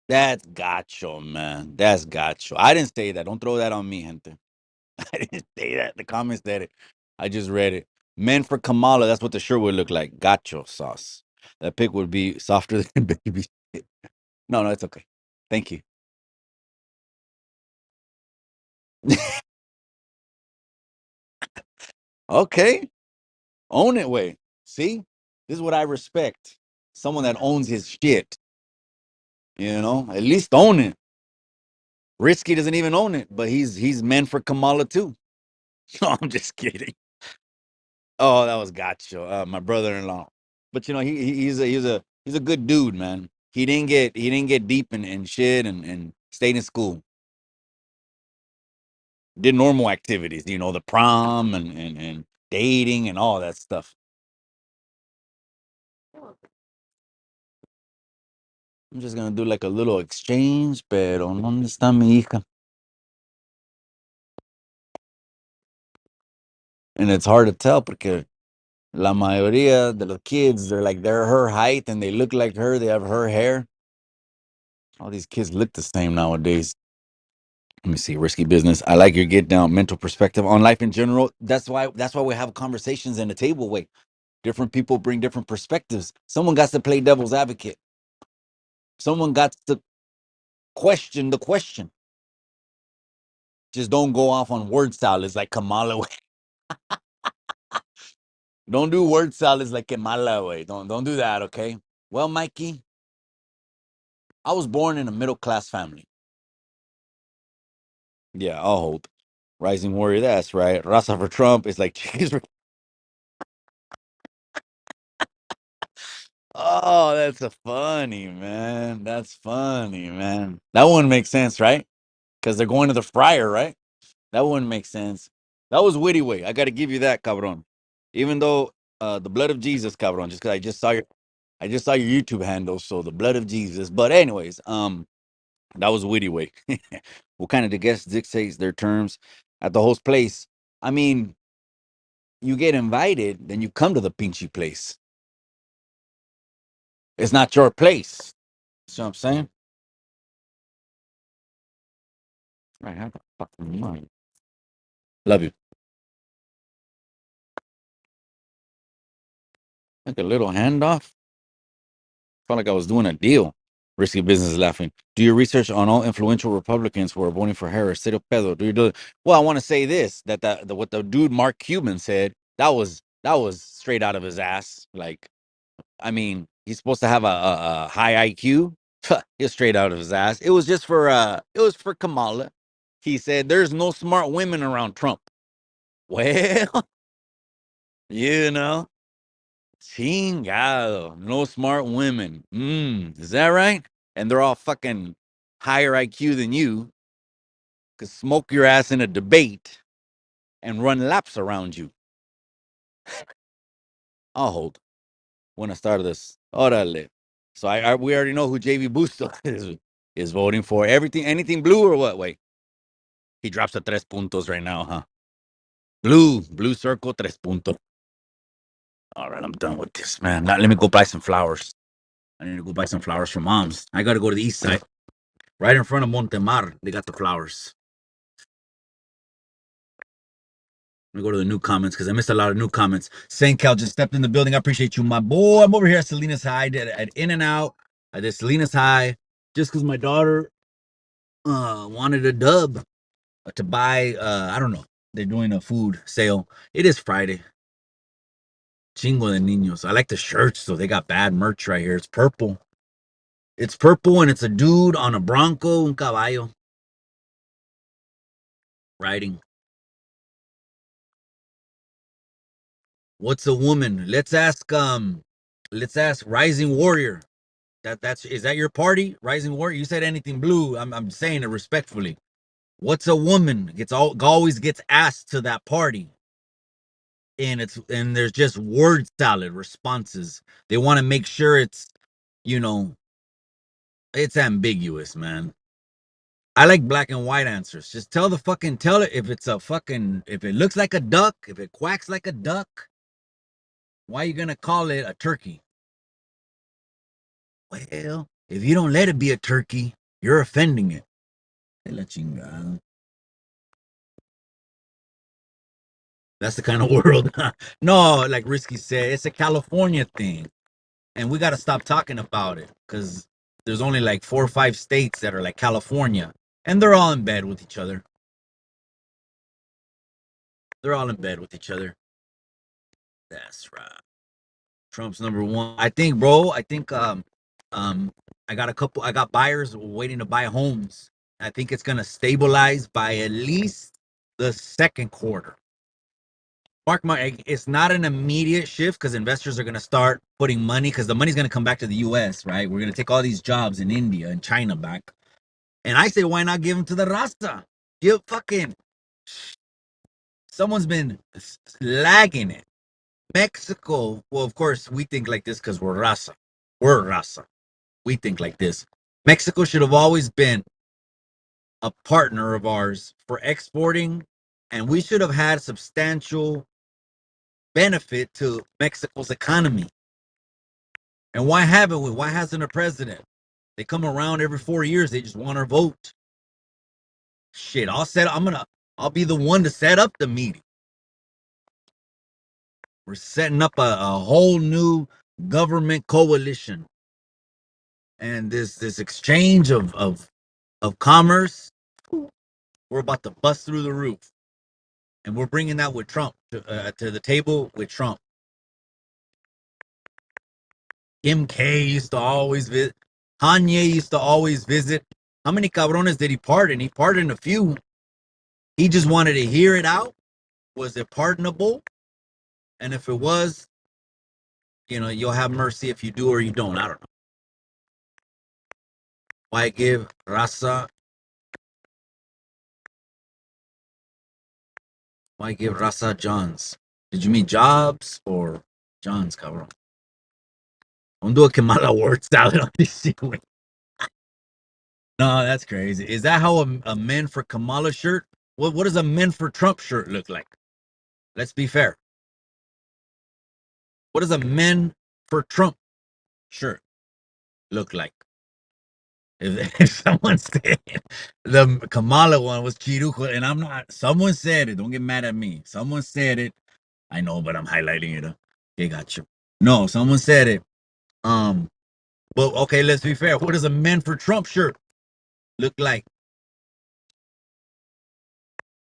Speaker 2: That's gacho, man. That's gacho. I didn't say that. Don't throw that on me, gente. I didn't say that. The comments said it. I just read it. Men for Kamala. That's what the shirt would look like. Gacho sauce. That pic would be softer than baby shit. No, no, it's okay. Thank you. Okay. Own it, way. See, this is what I respect. Someone that owns his shit. You know, at least own it. Risky doesn't even own it, but he's meant for Kamala too. No, I'm just kidding. Oh, that was gotcha. My brother-in-law. But you know, he's a good dude, man. He didn't get deep in shit and stayed in school. Did normal activities, you know, the prom and dating and all that stuff. I'm just gonna do like a little exchange, pero ¿dónde está mi hija? And it's hard to tell because la mayoría de los kids, they're her height and they look like her. They have her hair. All these kids look the same nowadays. Let me see. Risky business. I like your get down mental perspective on life in general. That's why we have conversations in the table way. Different people bring different perspectives. Someone got to play devil's advocate. Someone got to question the question. Just don't go off on word salads like Kamala way. Don't do word salads like Kamala way. Don't do that, okay? Well, Mikey, I was born in a middle class family. Yeah, I'll hold. Rising warrior, that's right. Raza for Trump is like chickens for. Oh, that's a funny, man. That's funny, man. That wouldn't make sense, right? Because they're going to the fryer, right? That wouldn't make sense. That was witty way. I got to give you that, cabron. Even though the blood of Jesus, cabron, just because I just saw your YouTube handle, so the blood of Jesus. But anyways, that was witty way. What kind of the guest dictates their terms at the host place? I mean, you get invited, then you come to the pinchy place. It's not your place. See what I'm saying? Right, have a fucking mind. Love you. Like a little handoff. Felt like I was doing a deal. Risky business laughing. Do your research on all influential Republicans who are voting for Harris. Cero pedo. Do you do? Well, I want to say this: that what the dude Mark Cuban said that was straight out of his ass. Like, I mean, he's supposed to have a high IQ. It's straight out of his ass. It was for Kamala. He said, "There's no smart women around Trump." Well, you know. Chingado. No smart women. Is that right? And they're all fucking higher IQ than you. Could smoke your ass in a debate and run laps around you. I'll hold. When I started this. Orale. So we already know who JV Busto is voting for. Anything blue or what? Wait. He drops a tres puntos right now, huh? Blue circle, tres puntos. All right, I'm done with this, man. Now, let me go buy some flowers. I need to go buy some flowers for moms. I got to go to the east side. Right in front of Montemar, they got the flowers. Let me go to the new comments because I missed a lot of new comments. St. Cal just stepped in the building. I appreciate you, my boy. I'm over here at Salinas High at In and Out. I did Salinas High just because my daughter wanted a dub to buy. I don't know. They're doing a food sale. It is Friday. Chingo de niños. I like the shirts, so they got bad merch right here. It's purple. It's purple and it's a dude on a bronco, un caballo, riding. What's a woman? Let's ask Rising Warrior. That's is that your party? Rising Warrior? You said anything blue. I'm saying it respectfully. What's a woman? Always gets asked to that party. And there's just word salad responses. They want to make sure you know, it's ambiguous, man. I like black and white answers. Just tell it if it looks like a duck, if it quacks like a duck, why are you gonna call it a turkey? Well, if you don't let it be a turkey, you're offending it. That's the kind of world. No, like Risky said, it's a California thing. And we gotta stop talking about it because there's only like 4 or 5 states that are like California. And they're all in bed with each other. They're all in bed with each other. That's right. Trump's number one. I think, bro. Um I got buyers waiting to buy homes. I think it's gonna stabilize by at least the second quarter. It's not an immediate shift because investors are gonna start putting money because the money's gonna come back to the US, right? We're gonna take all these jobs in India and China back. And I say, why not give them to the Raza? Give fucking someone's been lagging it. Mexico, well, of course, we think like this because we're Raza. We're Raza. We think like this. Mexico should have always been a partner of ours for exporting, and we should have had substantial benefit to Mexico's economy. And why haven't we? Why hasn't a president? They come around every 4 years. They just want our vote. Shit, I'll be the one to set up the meeting. We're setting up a whole new government coalition. And this exchange of commerce, we're about to bust through the roof. And we're bringing that with Trump to the table with Trump. Kim K used to always visit. Kanye used to always visit. How many cabrones did he pardon? He pardoned a few. He just wanted to hear it out. Was it pardonable? And if it was, you'll have mercy if you do or you don't. I don't know. Why give Raza? Why give Raza Johns? Did you mean Jobs or Johns, cabrón? Don't do a Kamala word salad on this shit. No, that's crazy. Is that how a men for Kamala shirt? What does a men for Trump shirt look like? Let's be fair. What does a men for Trump shirt look like? If someone said the Kamala one was Chirujo, and I'm not, someone said it. Don't get mad at me. Someone said it. I know, but I'm highlighting it. Okay, got you. No, someone said it. But okay, let's be fair. What does a men for Trump shirt look like?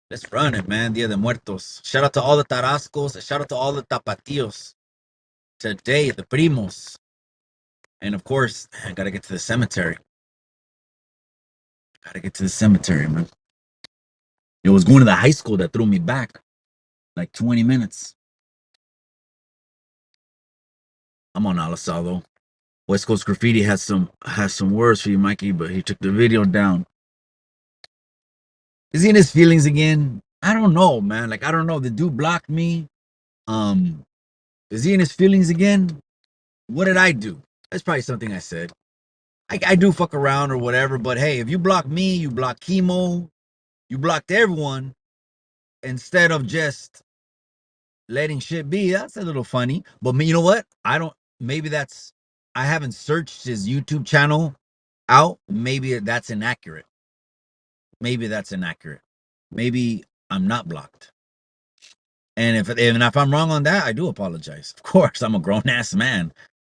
Speaker 2: Let's run it, man. Dia de Muertos. Shout out to all the Tarascos. Shout out to all the Tapatíos. Today, the Primos. And of course, I gotta get to the cemetery. Man. It was going to the high school that threw me back like 20 minutes. I'm on Alisado. West Coast Graffiti has some words for you, Mikey, but he took the video down. Is he in his feelings again? I don't know, man. Like, I don't know. The dude blocked me. Is he in his feelings again? What did I do? That's probably something I said. I do fuck around or whatever, but hey, if you block me, you block Chemo, you blocked everyone instead of just letting shit be. That's a little funny. But you know what? I haven't searched his YouTube channel out. Maybe that's inaccurate. Maybe I'm not blocked. And if I'm wrong on that, I do apologize. Of course, I'm a grown ass man.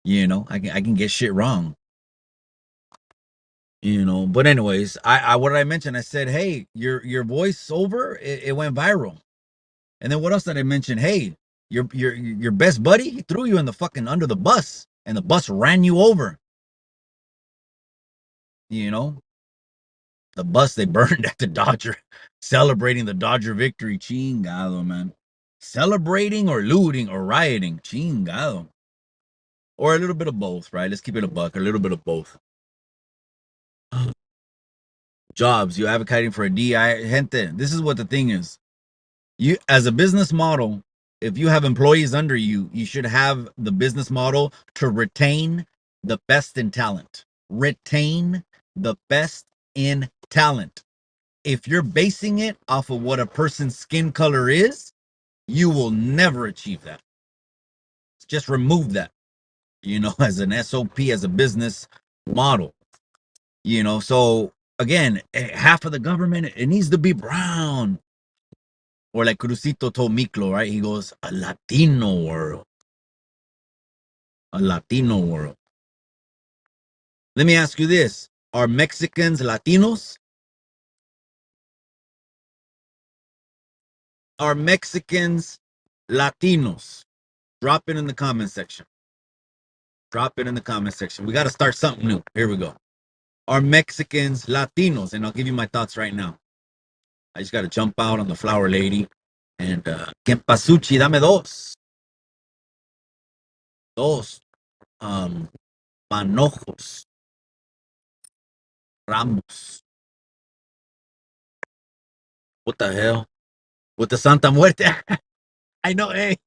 Speaker 2: I can get shit wrong. But anyways, I what did I mention? I said, hey, your voiceover, it went viral. And then what else did I mention? Hey, your best buddy, he threw you in the fucking under the bus, and the bus ran you over. The bus they burned at the Dodger, celebrating the Dodger victory. Chingado, man. celebrating or looting or rioting. Chingado. Or a little bit of both, right? Let's keep it a buck. A little bit of both. Jobs. You advocating for a DI. Gente, this is what the thing is. You, as a business model, if you have employees under you, you should have the business model to retain the best in talent. Retain the best in talent. If you're basing it off of what a person's skin color is, you will never achieve that. Just remove that, as an SOP, as a business model, So again, half of the government, it needs to be brown. Or like Crucito told Miklo, right? He goes, a Latino world. A Latino world. Let me ask you this. Are Mexicans Latinos? Are Mexicans Latinos? Drop it in the comment section. Drop it in the comment section. We got to start something new. Here we go. Are Mexicans Latinos? And I'll give you my thoughts right now. I just got to jump out on the flower lady. And, Kempasuchi, dame dos. Dos. Manojos. Ramos. What the hell? With the Santa Muerte. I know, hey.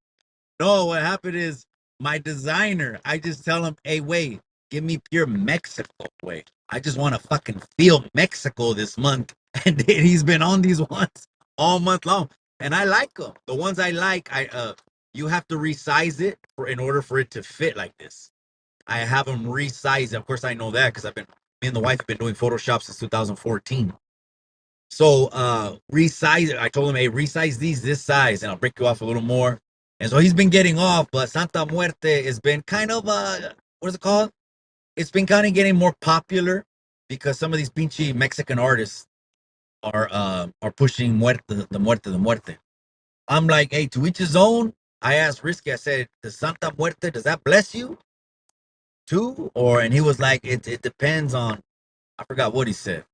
Speaker 2: No, what happened is my designer, I just tell him, hey, wait, give me pure Mexico. Wait, I just want to fucking feel Mexico this month. And then he's been on these ones all month long. And I like them. The ones I like, you have to resize it in order for it to fit like this. I have them resize. Of course, I know that because me and the wife have been doing Photoshop since 2014. So resize it. I told him, hey, resize these this size, and I'll break you off a little more. And so he's been getting off, but Santa Muerte has been kind of what is it called? It's been kind of getting more popular because some of these pinchy Mexican artists are pushing muerte. I'm like, hey, to each his own. I asked Risky, I said, does Santa Muerte, does that bless you too? And he was like, it depends on, I forgot what he said.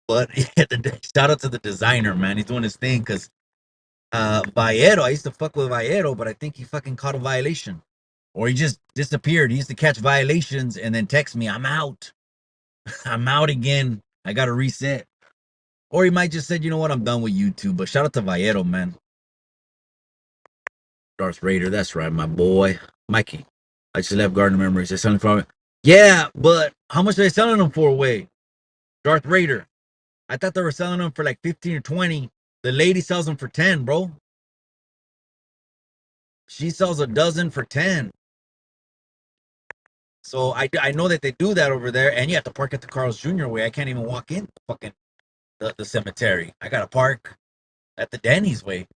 Speaker 2: But yeah, shout out to the designer, man. He's doing his thing because Vallero, I used to fuck with Vallero, but I think he fucking caught a violation. Or he just disappeared. He used to catch violations and then text me, I'm out. I'm out again. I got to reset. Or he might just said, you know what, I'm done with YouTube. But shout out to Vallero, man. Darth Raider, that's right, my boy. Mikey. I just left Garden Memories. They're selling for it. Yeah, but how much are they selling them for? Wait. Darth Raider. I thought they were selling them for like 15 or 20. The lady sells them for 10, bro. She sells a dozen for 10. So I know that they do that over there, and you have to park at the Carl's Jr. way. I can't even walk in fucking the cemetery. I gotta park at the Denny's way,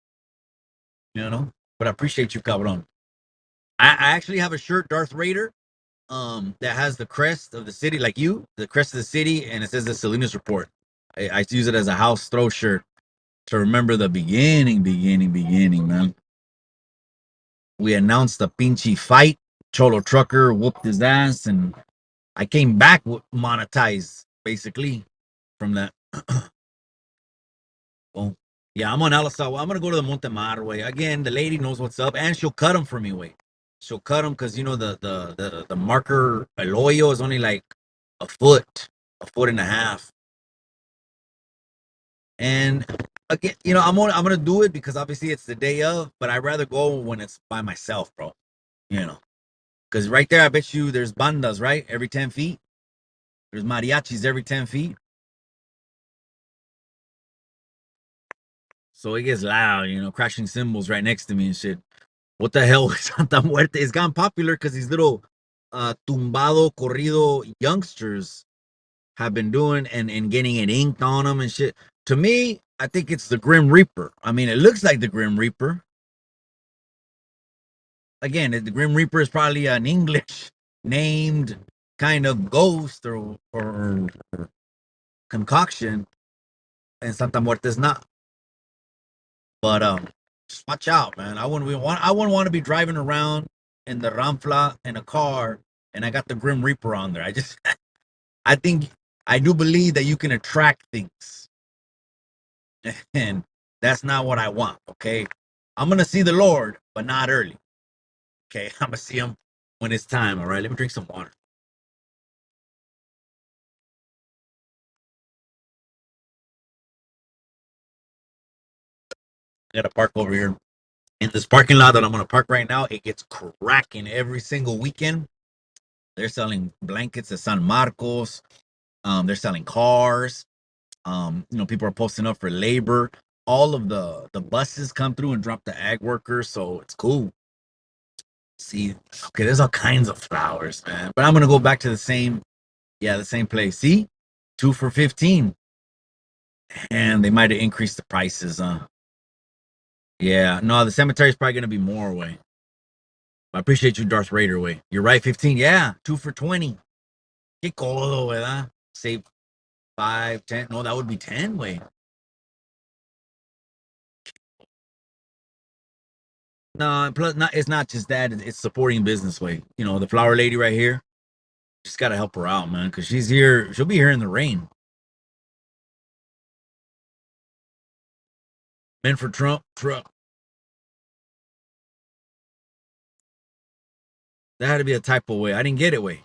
Speaker 2: But I appreciate you, cabron. I actually have a shirt, Darth Raider, that has the crest of the city, like the crest of the city, and it says the Salinas Report. I use it as a house throw shirt to remember the beginning, man. We announced the pinchy fight. Cholo Trucker whooped his ass, and I came back monetized, basically, from that. Well, yeah, I'm on Alasawa. I'm going to go to the Montemar way. Again, the lady knows what's up, and she'll cut them for me, way. She'll cut them because, the marker, El Hoyo, is only like a foot and a half. And again, I'm gonna do it because obviously it's the day of, but I'd rather go when it's by myself, bro. Because right there, I bet you there's bandas, right? Every 10 feet. There's mariachis every 10 feet. So it gets loud, crashing cymbals right next to me and shit. What the hell is Santa Muerte? It's gotten popular because these little tumbado corrido youngsters have been doing and getting it inked on them and shit. To me, I think it's the Grim Reaper. I mean, it looks like the Grim Reaper. Again, the Grim Reaper is probably an English named kind of ghost or concoction, and Santa Muerte is not. But just watch out, man. I wouldn't want to be driving around in the Ramfla in a car and I got the Grim Reaper on there. I think I do believe that you can attract things. And that's not what I want, okay? I'm gonna see the Lord, but not early. Okay, I'm gonna see him when it's time. All right, let me drink some water. I gotta park over here in this parking lot that I'm gonna park right now. It gets cracking every single weekend. They're selling blankets at San Marcos. They're selling cars. People are posting up for labor. All of the buses come through and drop the ag workers, so it's cool. See, okay, there's all kinds of flowers, man. But I'm gonna go back to the same place. See, 2 for 15, and they might have increased the prices. Yeah, no, the cemetery is probably gonna be more away. I appreciate you, Darth Raider. Way, you're right. 15, yeah, 2 for 20. Qué codo, ¿verdad? Save 5, 10. No, that would be 10. Way. No, plus, not it's not just that. It's supporting business. Way, the flower lady right here. Just gotta help her out, man, because she's here. She'll be here in the rain. Men for Trump, Trump. That had to be a typo. Way, I didn't get it. Way.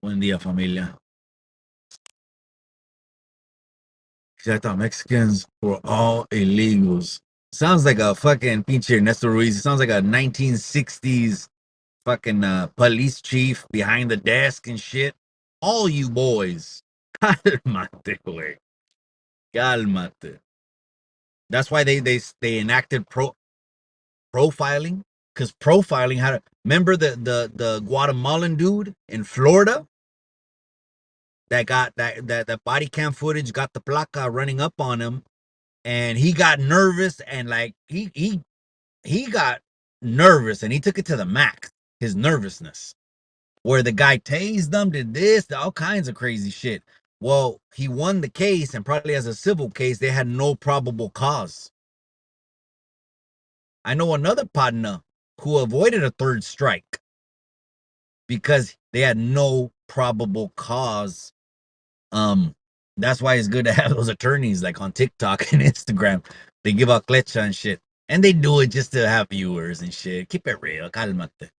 Speaker 2: Buen día, familia. I thought Mexicans were all illegals. Sounds like a fucking pinche Ernesto Ruiz. It sounds like a 1960s fucking police chief behind the desk and shit. All you boys, cálmate, güey. Cálmate. That's why they enacted profiling, because profiling had. Remember the Guatemalan dude in Florida that got that body cam footage got the placa running up on him, and he got nervous, and like he got nervous, and he took it to the max. His nervousness, where the guy tased them, did this, all kinds of crazy shit. Well, he won the case, and probably as a civil case, they had no probable cause. I know another partner who avoided a third strike because they had no probable cause. That's why it's good to have those attorneys like on TikTok and Instagram. They give out clecha and shit, and they do it just to have viewers and shit. Keep it real, calmate.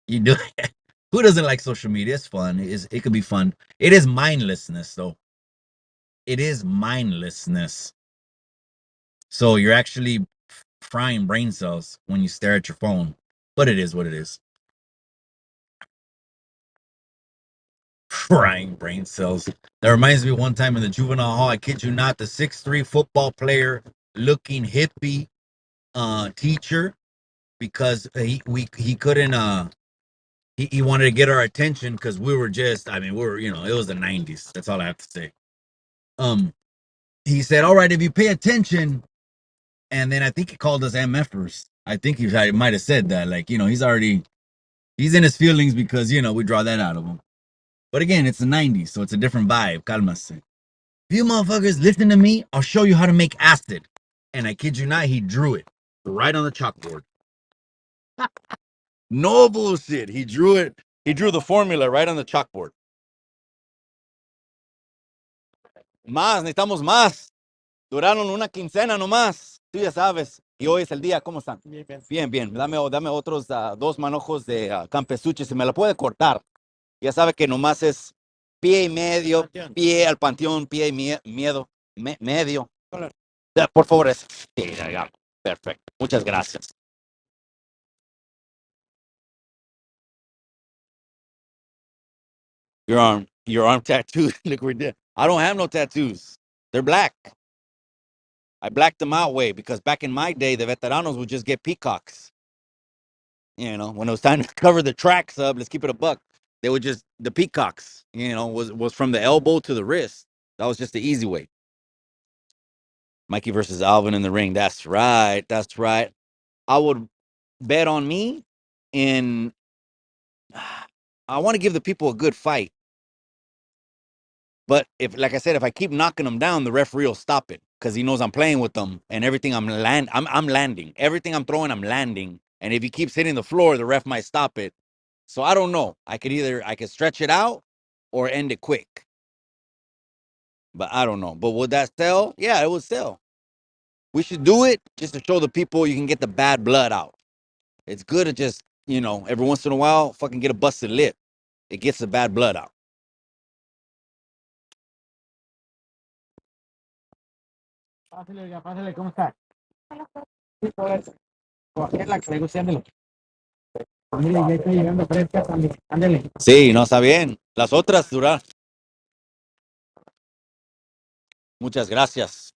Speaker 2: You do it. Who doesn't like social media? It's fun. It could be fun. It is mindlessness, though. It is mindlessness. So you're actually frying brain cells when you stare at your phone. But it is what it is. Frying brain cells. That reminds me of one time in the juvenile hall. I kid you not, the 6'3" football player looking hippie teacher, because he couldn't he wanted to get our attention because we were just, I mean, we were, it was the 90s. That's all I have to say. He said, all right, if you pay attention, and then I think he called us MFers. I think he might have said that, like, he's in his feelings because, we draw that out of him. But again, it's the 90s, so it's a different vibe. Calmase. If you motherfuckers listen to me, I'll show you how to make acid. And I kid you not, he drew it right on the chalkboard. No bullshit. He drew it. He drew the formula right on the chalkboard. Más, necesitamos más. Duraron una quincena nomás. Tú ya sabes. Y hoy es el día. ¿Cómo están? Bien, bien. Bien, bien. Dame otros 2 manojos de campesuche. Se me la puede cortar. Ya sabe que nomás es pie y medio, pie al panteón, pie y medio. Por favor, es. Sí, ya, perfecto. Muchas gracias. Your arm tattoo. Look, we're dead. I don't have no tattoos. They're black. I blacked them out way because back in my day, the veteranos would just get peacocks. When it was time to cover the tracks up, let's keep it a buck. They would just the peacocks. Was from the elbow to the wrist. That was just the easy way. Mikey versus Alvin in the ring. That's right. That's right. I would bet on me, and I want to give the people a good fight. But like I said, if I keep knocking them down, the referee will stop it because he knows I'm playing with them, and everything I'm landing. Everything I'm throwing, I'm landing. And if he keeps hitting the floor, the ref might stop it. So I don't know. I could stretch it out, or end it quick. But I don't know. But would that sell? Yeah, it would sell. We should do it just to show the people you can get the bad blood out. It's good to just, every once in a while, fucking get a busted lip. It gets the bad blood out.
Speaker 4: Pásale, ¿cómo está? Sí, por eso. Es la que le gusta, ándale. Mire, ya está llegando fresca también. Ándale.
Speaker 2: Sí, no está bien. Las otras duran. Muchas gracias.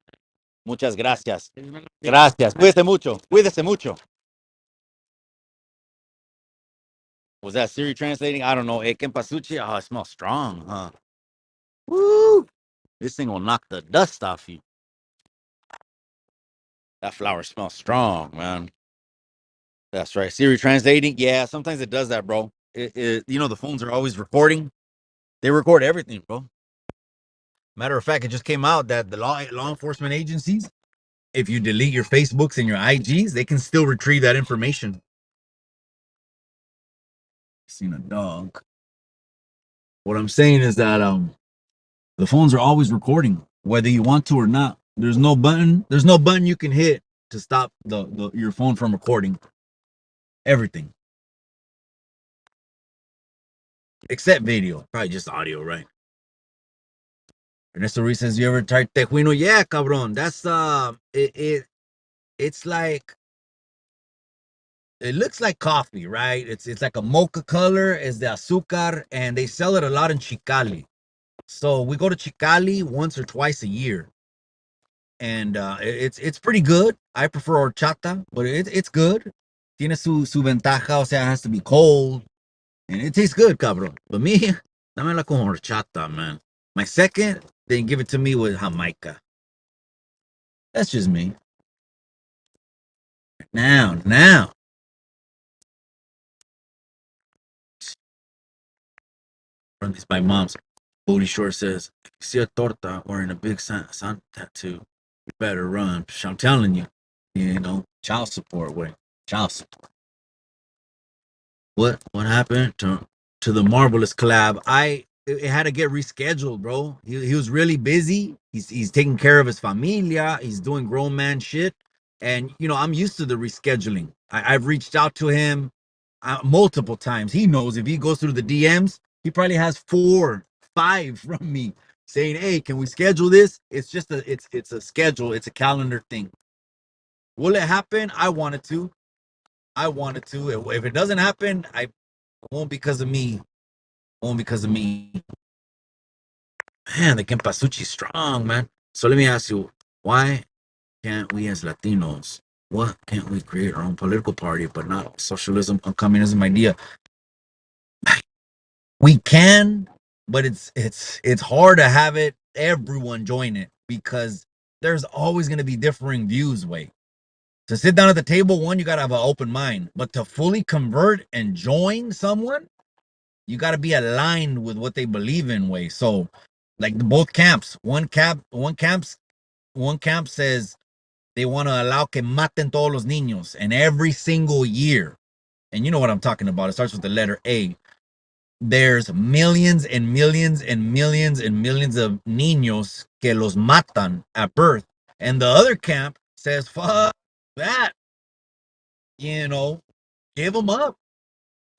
Speaker 2: Muchas gracias. Gracias. Cuídese mucho. Cuídese mucho. Was that Siri translating? I don't know. Ekempasuchi. Oh, it smells strong, huh? Woo! This thing will knock the dust off you. That flower smells strong, man. That's right. Siri translating. Yeah, sometimes it does that, bro. The phones are always recording. They record everything, bro. Matter of fact, it just came out that the law enforcement agencies, if you delete your Facebooks and your IGs, they can still retrieve that information. Seen a dog. What I'm saying is that the phones are always recording, whether you want to or not. There's no button. There's no button you can hit to stop your phone from recording everything, except video. Probably just audio, right? Ernesto Ruiz says, "You ever tried tejuino?" Yeah, cabron. That's it's like, it looks like coffee, right? It's like a mocha color. It's the azúcar, and they sell it a lot in Chicali. So we go to Chicali once or twice a year, and it's pretty good. I prefer horchata, but it's good. Tiene su ventaja, o sea, it has to be cold, and it tastes good, cabrón. But me, dámela con horchata, man. My second, they give it to me with Jamaica. That's just me. Now. Run these by moms. Booty Short says, if you see a torta wearing a big sun tattoo, you better run. I'm telling you, child support way. Child support. What happened to the Marvelous collab? It had to get rescheduled, bro. He was really busy. He's taking care of his familia. He's doing grown man shit, and I'm used to the rescheduling. I've reached out to him multiple times. He knows if he goes through the DMs, he probably has 4, 5 from me saying, "Hey, can we schedule this?" It's just it's a schedule. It's a calendar thing. Will it happen? I wanted to. If it doesn't happen, I won't because of me. Won't because of me. Man, the Kempasuchi strong, man. So let me ask you, why can't we as Latinos, what can't we create our own political party, but not socialism or communism idea? We can, but it's hard to have everyone join it because there's always going to be differing views. Way to sit down at the table, one, you got to have an open mind, but to fully convert and join someone, you got to be aligned with what they believe in. Way so, like both camps, one camp says they want to allow que maten todos los niños, and every single year, and you know what I'm talking about. It starts with the letter A. There's millions and millions and millions and millions of niños que los matan at birth. And the other camp says, fuck that. Give them up.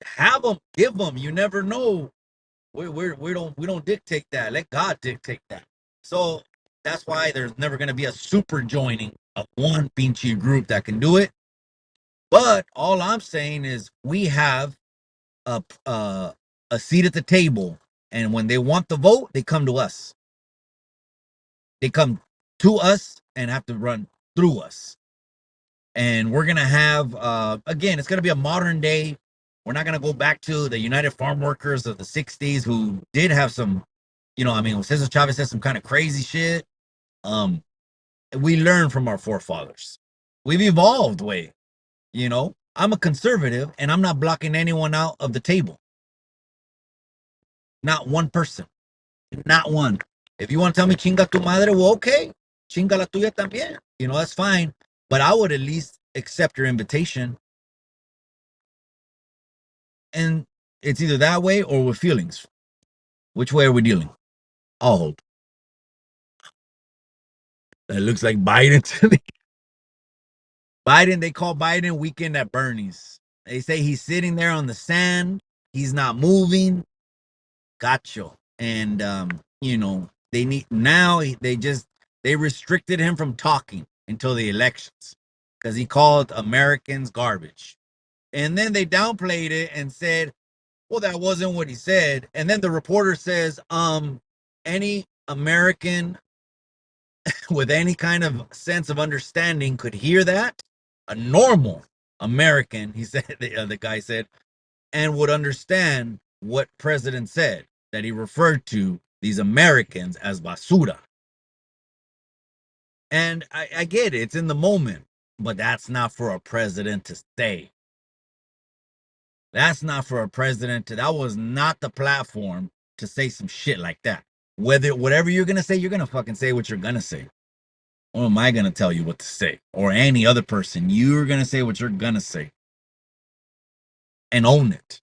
Speaker 2: Have them. Give them. You never know. We don't dictate that. Let God dictate that. So that's why there's never going to be a super joining of one pinchy group that can do it. But all I'm saying is we have a seat at the table, and when they want the vote, they come to us. They come to us and have to run through us. And we're gonna have again, it's gonna be a modern day. We're not gonna go back to the United Farm Workers of the '60s who did have some, Cesar Chavez said some kind of crazy shit. We learn from our forefathers. We've evolved way. I'm a conservative and I'm not blocking anyone out of the table. Not one person. Not one. If you want to tell me chinga tu madre, well, okay. Chinga la tuya también. That's fine. But I would at least accept your invitation. And it's either that way or with feelings. Which way are we dealing? I'll hold. That looks like Biden to me. Biden, they call Biden weekend at Bernie's. They say he's sitting there on the sand. He's not moving. Gotcha. And they need now they restricted him from talking until the elections because he called Americans garbage. And then they downplayed it and said, well, that wasn't what he said. And then the reporter says, any American with any kind of sense of understanding could hear that. A normal American, he said, the guy said, and would understand what president said, that he referred to these Americans as basura. And I get it, it's in the moment, but that's not for a president to say. That's not for a president to, that was not the platform to say some shit like that. Whatever you're gonna say, you're gonna fucking say what you're gonna say. Or am I gonna tell you what to say? Or any other person, you're gonna say what you're gonna say. And own it.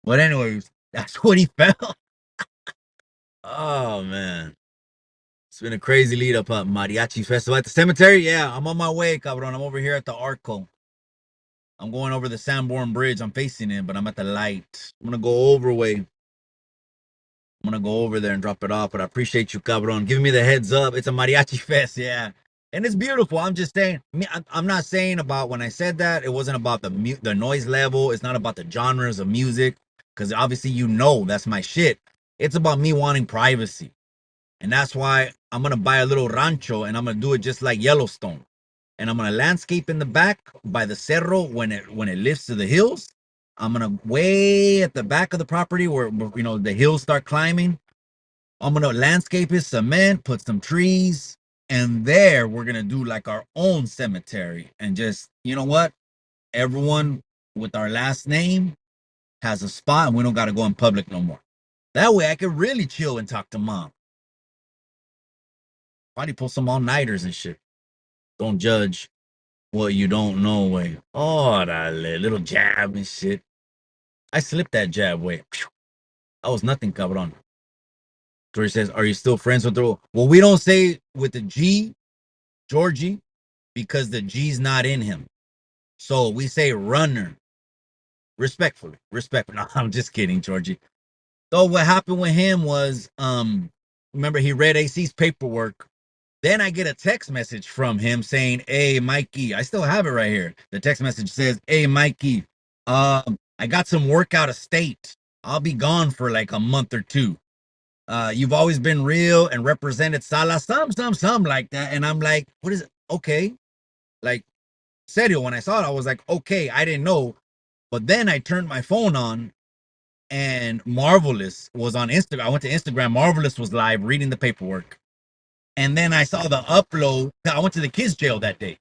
Speaker 2: But anyways, that's what he felt. Oh man. It's been a crazy lead up at Mariachi Festival at the cemetery. Yeah, I'm on my way, cabron. I'm over here at the Arco. I'm going over the Sanborn Bridge. I'm facing it, but I'm at the light. I'm gonna go I'm gonna go over there and drop it off. But I appreciate you, cabron, giving me the heads up. It's a mariachi fest, yeah, and it's beautiful. I'm just saying. I'm not saying about when I said that. It wasn't about the noise level. It's not about the genres of music, because obviously that's my shit. It's about me wanting privacy. And that's why I'm going to buy a little rancho and I'm going to do it just like Yellowstone. And I'm going to landscape in the back by the cerro when it lifts to the hills. I'm going to way at the back of the property where the hills start climbing. I'm going to landscape it, cement, put some trees, and there we're going to do like our own cemetery and just, you know what? Everyone with our last name has a spot and we don't got to go in public no more. That way I could really chill and talk to mom. Probably pull some all-nighters and shit. Don't judge what you don't know way. Oh, that little jab and shit. I slipped that jab way. That was nothing, cabron. George says, are you still friends with the... Well, we don't say with the G, Georgie, because the G's not in him. So we say runner. Respectfully. No, I'm just kidding, Georgie. So what happened with him was, remember he read AC's paperwork. Then I get a text message from him saying, hey, Mikey, I still have it right here. The text message says, hey, Mikey, I got some work out of state. I'll be gone for like a month or two. You've always been real and represented Sala, some like that. And I'm like, what is it? Okay. Like, serio, when I saw it, I was like, okay, I didn't know. But then I turned my phone on and Marvelous was on Instagram. I went to Instagram. Marvelous was live reading the paperwork. And then I saw the upload. I went to the kids' jail that day.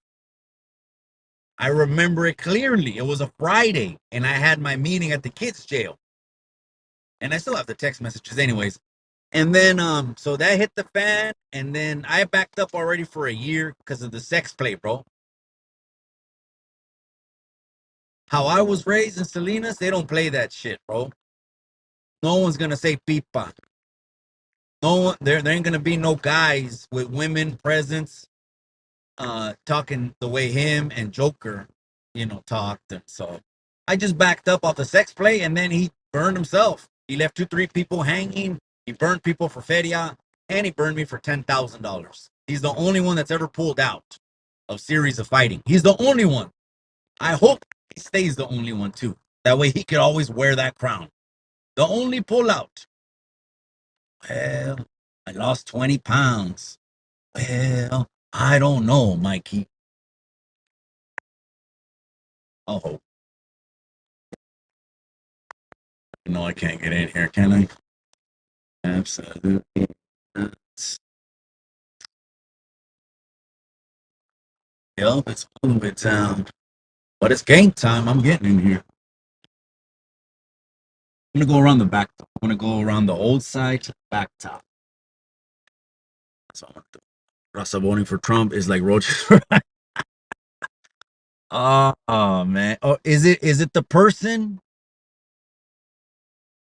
Speaker 2: I remember it clearly. It was a Friday, and I had my meeting at the kids' jail. And I still have the text messages, anyways. And then, so that hit the fan, and then I backed up already for a year because of the sex play, bro. How I was raised in Salinas, they don't play that shit, bro. No one's gonna say pipa. No one, there ain't gonna be no guys with women presence talking the way him and Joker, talked. And so I just backed up off the sex play, and then he burned himself. He left 2-3 people hanging. He burned people for feria, and he burned me for $10,000. He's the only one that's ever pulled out of series of fighting. He's the only one. I hope he stays the only one too. That way he could always wear that crown. The only pullout. Well, I lost 20 pounds. Well, I don't know, Mikey. Oh, no, I can't get in here, can I? Absolutely not. Yup, it's all the way down. But it's game time. I'm getting in here. I'm gonna go around the back. I'm gonna go around the old side to the back top. That's what I'm gonna do. Raza voting for Trump is like roaches for... Oh man. Oh, is it the person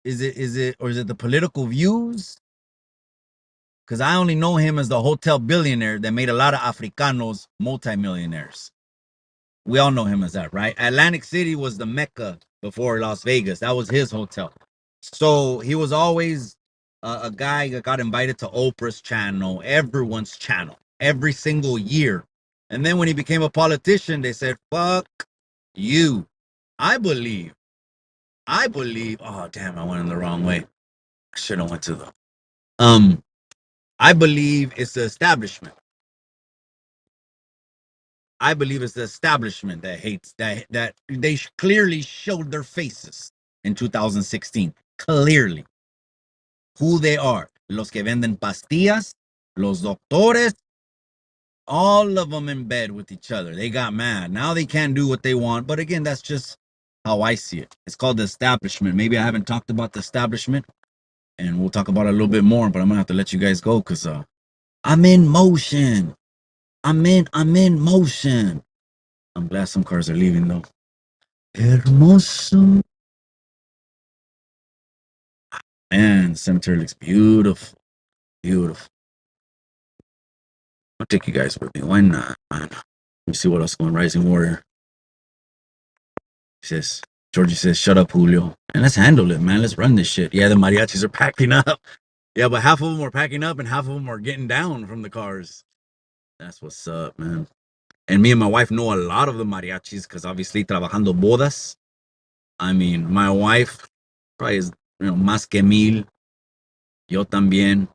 Speaker 2: or is it the political views? Because I only know him as the hotel billionaire that made a lot of Africanos multimillionaires. We all know him as that, right? Atlantic City was the Mecca before Las Vegas. That was his hotel. So he was always a guy that got invited to Oprah's channel, everyone's channel, every single year. And then when he became a politician, they said, fuck you. I believe. Oh, damn, I went in the wrong way. I should have went to the. I believe it's the establishment. I believe it's the establishment that hates that they clearly showed their faces in 2016. Clearly, who they are. Los que venden pastillas, los doctores, all of them in bed with each other. They got mad. Now they can't do what they want. But again, that's just how I see it. It's called the establishment. Maybe I haven't talked about the establishment, and we'll talk about it a little bit more. But I'm gonna have to let you guys go because I'm in motion. I'm in motion. I'm glad some cars are leaving though. Hermoso. Man, the cemetery looks beautiful. Beautiful. I'll take you guys with me. Why not, man? Let me see what else going. Rising Warrior. He says, Georgie says, shut up, Julio. And let's handle it, man. Let's run this shit. Yeah, the mariachis are packing up. Yeah, but half of them are packing up and half of them are getting down from the cars. That's what's up, man. And me and my wife know a lot of the mariachis because obviously trabajando bodas. I mean, my wife probably is, más que mil. Yo también.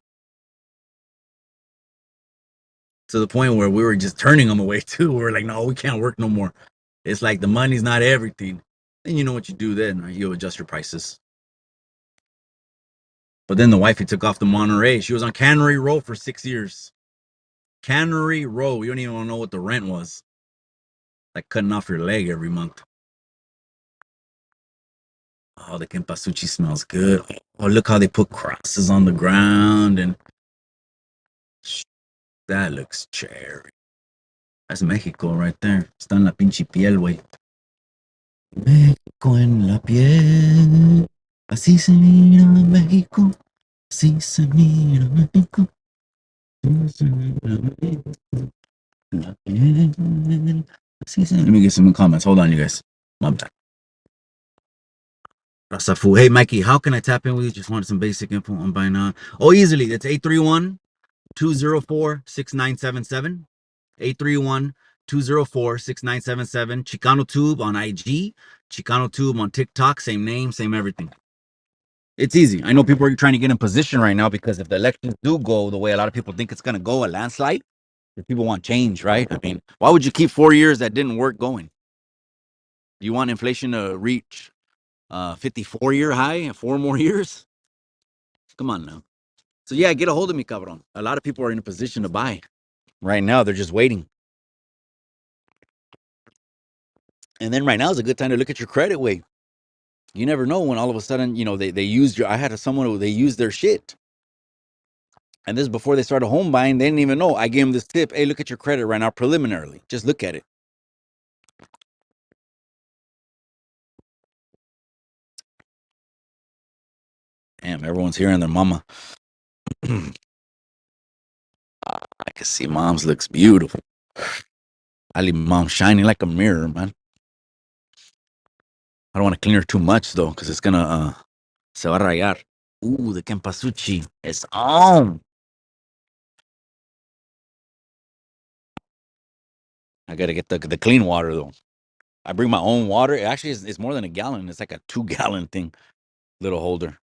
Speaker 2: To the point where we were just turning them away too. We were like, no, we can't work no more. It's like the money's not everything. And you know what you do then, right? You adjust your prices. But then the wifey took off to Monterey. She was on Cannery Row for 6 years. Cannery Row. You don't even know what the rent was. Like cutting off your leg every month. Oh, the Kempasuchi smells good. Oh, look how they put crosses on the ground. And that looks cherry. That's Mexico right there. Está en la pinche piel, güey. México en la piel. Así se mira México. Así se mira México. Así se mira México. La piel. Así se... Let me get some comments. Hold on, you guys. My bad. Rasafu. Hey, Mikey, how can I tap in with you? Just wanted some basic info on by now. Oh, easily. That's 831-204-6977. 831-204-6977. Chicano Tube on IG. Chicano Tube on TikTok. Same name, same everything. It's easy. I know people are trying to get in position right now because if the elections do go the way a lot of people think it's going to go, a landslide, if people want change, right? I mean, why would you keep 4 years that didn't work going? Do you want inflation to reach 54-year high in 4 more years? Come on now. So yeah, get a hold of me, cabron. A lot of people are in a position to buy right now. They're just waiting. And then right now is a good time to look at your credit weight. You never know when all of a sudden, they used I had someone who they used their shit. And this is before they started home buying. They didn't even know. I gave them this tip. Hey, look at your credit right now preliminarily. Just look at it. Damn, everyone's hearing their mama. I can see mom's looks beautiful. I leave mom shining like a mirror, man. I don't want to clean her too much, though, because it's going to se va a rayar. Ooh, the Kempasuchi is on. I got to get the clean water, though. I bring my own water. It actually it's more than a gallon. It's like a 2-gallon thing, little holder.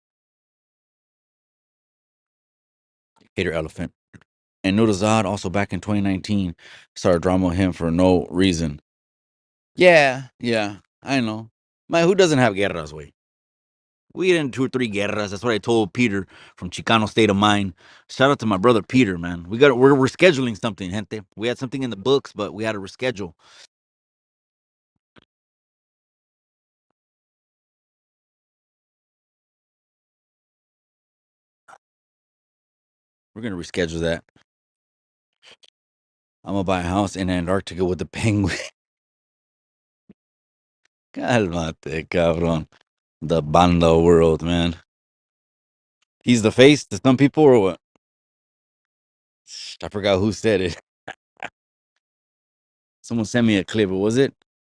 Speaker 2: Hater elephant. And Nudazad also back in 2019 started drama with him for no reason. Yeah, I know. Man, who doesn't have guerras, way? We get in 2 or 3 guerras. That's what I told Peter from Chicano State of Mind. Shout out to my brother Peter, man. We're scheduling something, gente. We had something in the books, but we had to reschedule. We're gonna reschedule that. I'm gonna buy a house in Antarctica with the penguin. Cálmate, cabrón. The banda world, man. He's the face to some people, or what? I forgot who said it. Someone sent me a clip. What was it?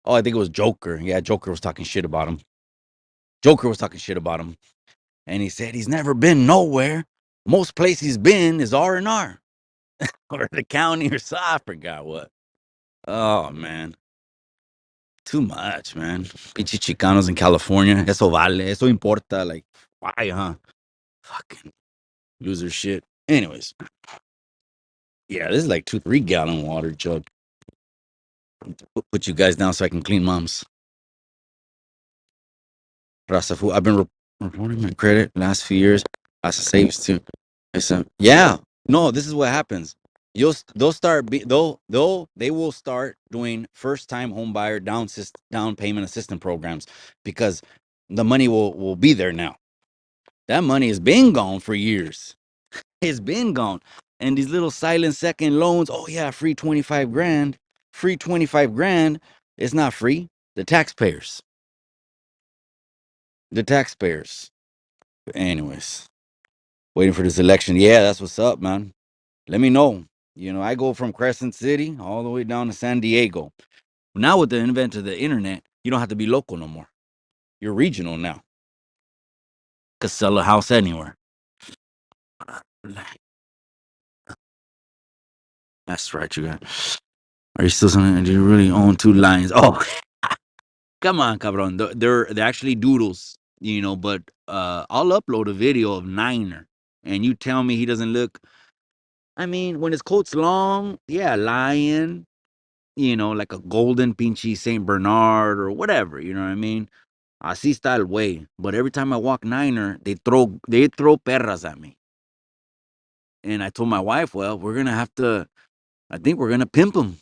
Speaker 2: Oh, I think it was Joker. Yeah, Joker was talking shit about him. Joker was talking shit about him, and he said he's never been nowhere. Most place he's been is R&R or the county or so. I forgot what. Oh man, too much, man. Pinche Chicanos in California. Eso vale. Eso importa. Like, why, huh? Fucking loser shit. Anyways, yeah, this is like 2 3 gallon water jug. Put you guys down so I can clean mom's. Raza food. I've been reporting my credit last few years. Raza saves too. I said, yeah. No, this is what happens. They'll start they will start doing first time home buyer down payment assistance programs because the money will be there now. That money has been gone for years. It's been gone. And these little silent second loans, oh yeah, free 25 grand. Free 25 grand. It's not free. The taxpayers. The taxpayers. Anyways, waiting for this election. Yeah, that's what's up, man. Let me know. You know, I go from Crescent City all the way down to San Diego. Now with the advent of the internet, you don't have to be local no more. You're regional now. Could sell a house anywhere. That's right, you got. Are you still something? Do you really own 2 lines? Oh, come on, cabron. They're actually doodles, you know. But I'll upload a video of Niner, and you tell me he doesn't look. I mean, when his coat's long, yeah, lion, you know, like a golden pinchy Saint Bernard or whatever. You know what I mean? Así está el way. But every time I walk Niner, they throw perras at me. And I told my wife, well, we're gonna have to. I think we're gonna pimp them.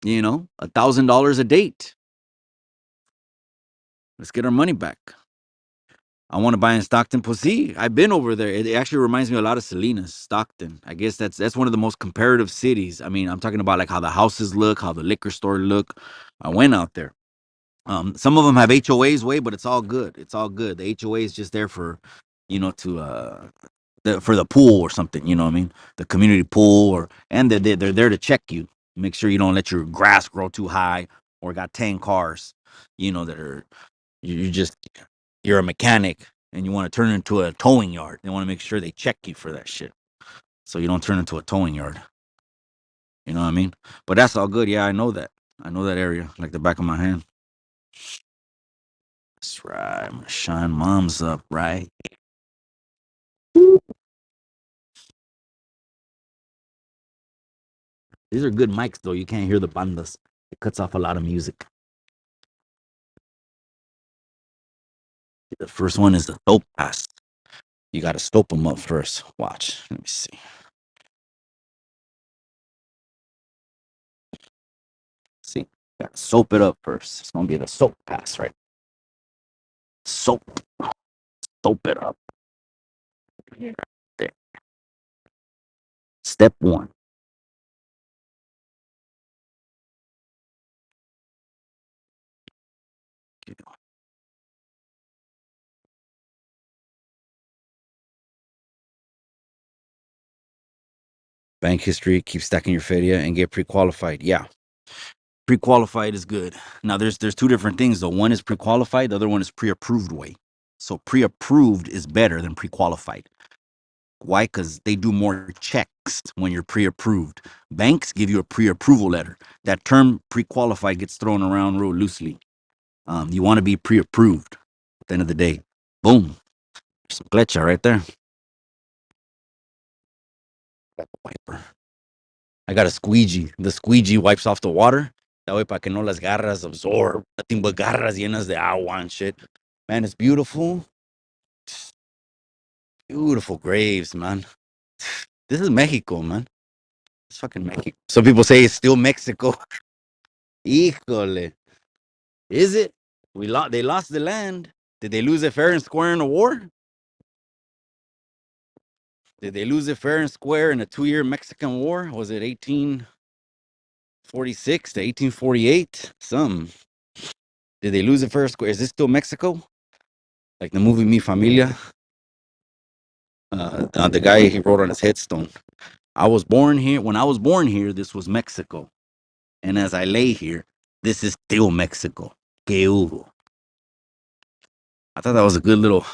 Speaker 2: You know, $1,000 a date. Let's get our money back. I want to buy in Stockton. Pues sí, I've been over there. It actually reminds me a lot of Salinas, Stockton. I guess that's one of the most comparative cities. I mean, I'm talking about like how the houses look, how the liquor store look. I went out there. Some of them have HOAs way, but it's all good. It's all good. The HOA is just there for, you know, for the pool or something. You know what I mean? The community pool, and they're there to check you, make sure you don't let your grass grow too high or got 10 cars, you know, that are you just you're a mechanic and you want to turn into a towing yard. They want to make sure they check you for that shit, so you don't turn into a towing yard. You know what I mean? But that's all good. Yeah, I know that. I know that area like the back of my hand. That's right. I'm gonna shine moms up, right? These are good mics though. You can't hear the bandas. It cuts off a lot of music. The first one is the soap pass. You got to soap them up first. Watch. Let me see. See, got to soap it up first. It's gonna be the soap pass, right? Soap, soap it up. There. Step one. Bank history. Keep stacking your feria and get pre-qualified. Yeah, pre-qualified is good. Now there's two different things though. One is pre-qualified. The other one is pre-approved way. So pre-approved is better than pre-qualified. Why? Because they do more checks when you're pre-approved. Banks give you a pre-approval letter. That term pre-qualified gets thrown around real loosely. You want to be pre-approved at the end of the day. Boom. Some flecha right there. Wiper. I got a squeegee. The squeegee wipes off the water. That way, para que no las garras absorb. Nothing but garras llenas de agua and shit. Man, it's beautiful. Beautiful graves, man. This is Mexico, man. It's fucking Mexico. Some people say it's still Mexico. Híjole. Is it? They lost the land. Did they lose it fair and square in a war? Did they lose it fair and square in a 2-year Mexican war? Was it 1846 to 1848? Some. Did they lose it fair and square? Is this still Mexico? Like the movie Mi Familia? The guy he wrote on his headstone. I was born here. When I was born here, this was Mexico, and as I lay here, this is still Mexico. Que hubo? I thought that was a good little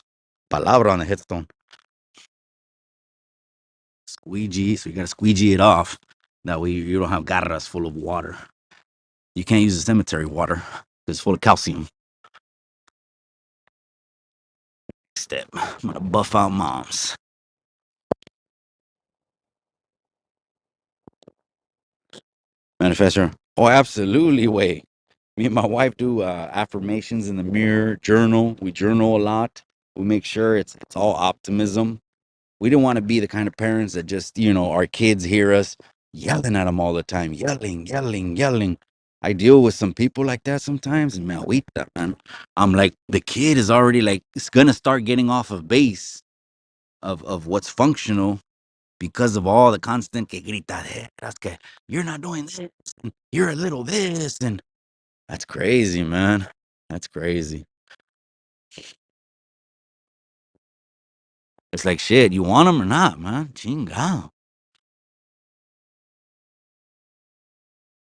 Speaker 2: palabra on the headstone. Squeegee, so you gotta squeegee it off. That way you don't have garras full of water. You can't use the cemetery water because it's full of calcium. Step. I'm gonna buff out moms. Manifestor. Oh, absolutely. Way. Me and my wife do affirmations in the mirror, journal. We journal a lot. We make sure it's all optimism. We didn't want to be the kind of parents that just, our kids hear us yelling at them all the time, yelling, yelling, yelling. I deal with some people like that sometimes, and man, man. I'm like, the kid is already like, it's gonna start getting off of base of what's functional because of all the constant que gritaderas, que you're not doing this, and you're a little this, and that's crazy, man. That's crazy. It's like shit. You want them or not, man? Chingao.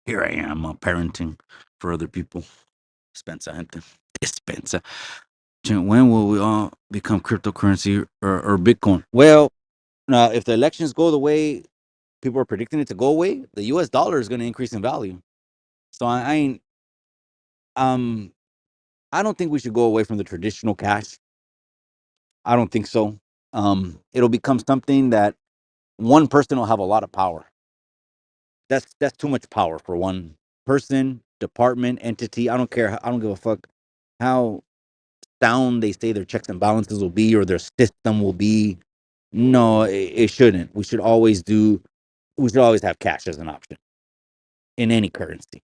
Speaker 2: Here I am, parenting for other people. Dispensa, gente. Dispensa. When will we all become cryptocurrency or Bitcoin? Well, if the elections go the way people are predicting it to go away, the U.S. dollar is going to increase in value. So I ain't. I don't think we should go away from the traditional cash. I don't think so. It'll become something that one person will have a lot of power. That's too much power for one person, department, entity. I don't care. I don't give a fuck how sound they say their checks and balances will be or their system will be. No, it shouldn't. We should always have cash as an option in any currency.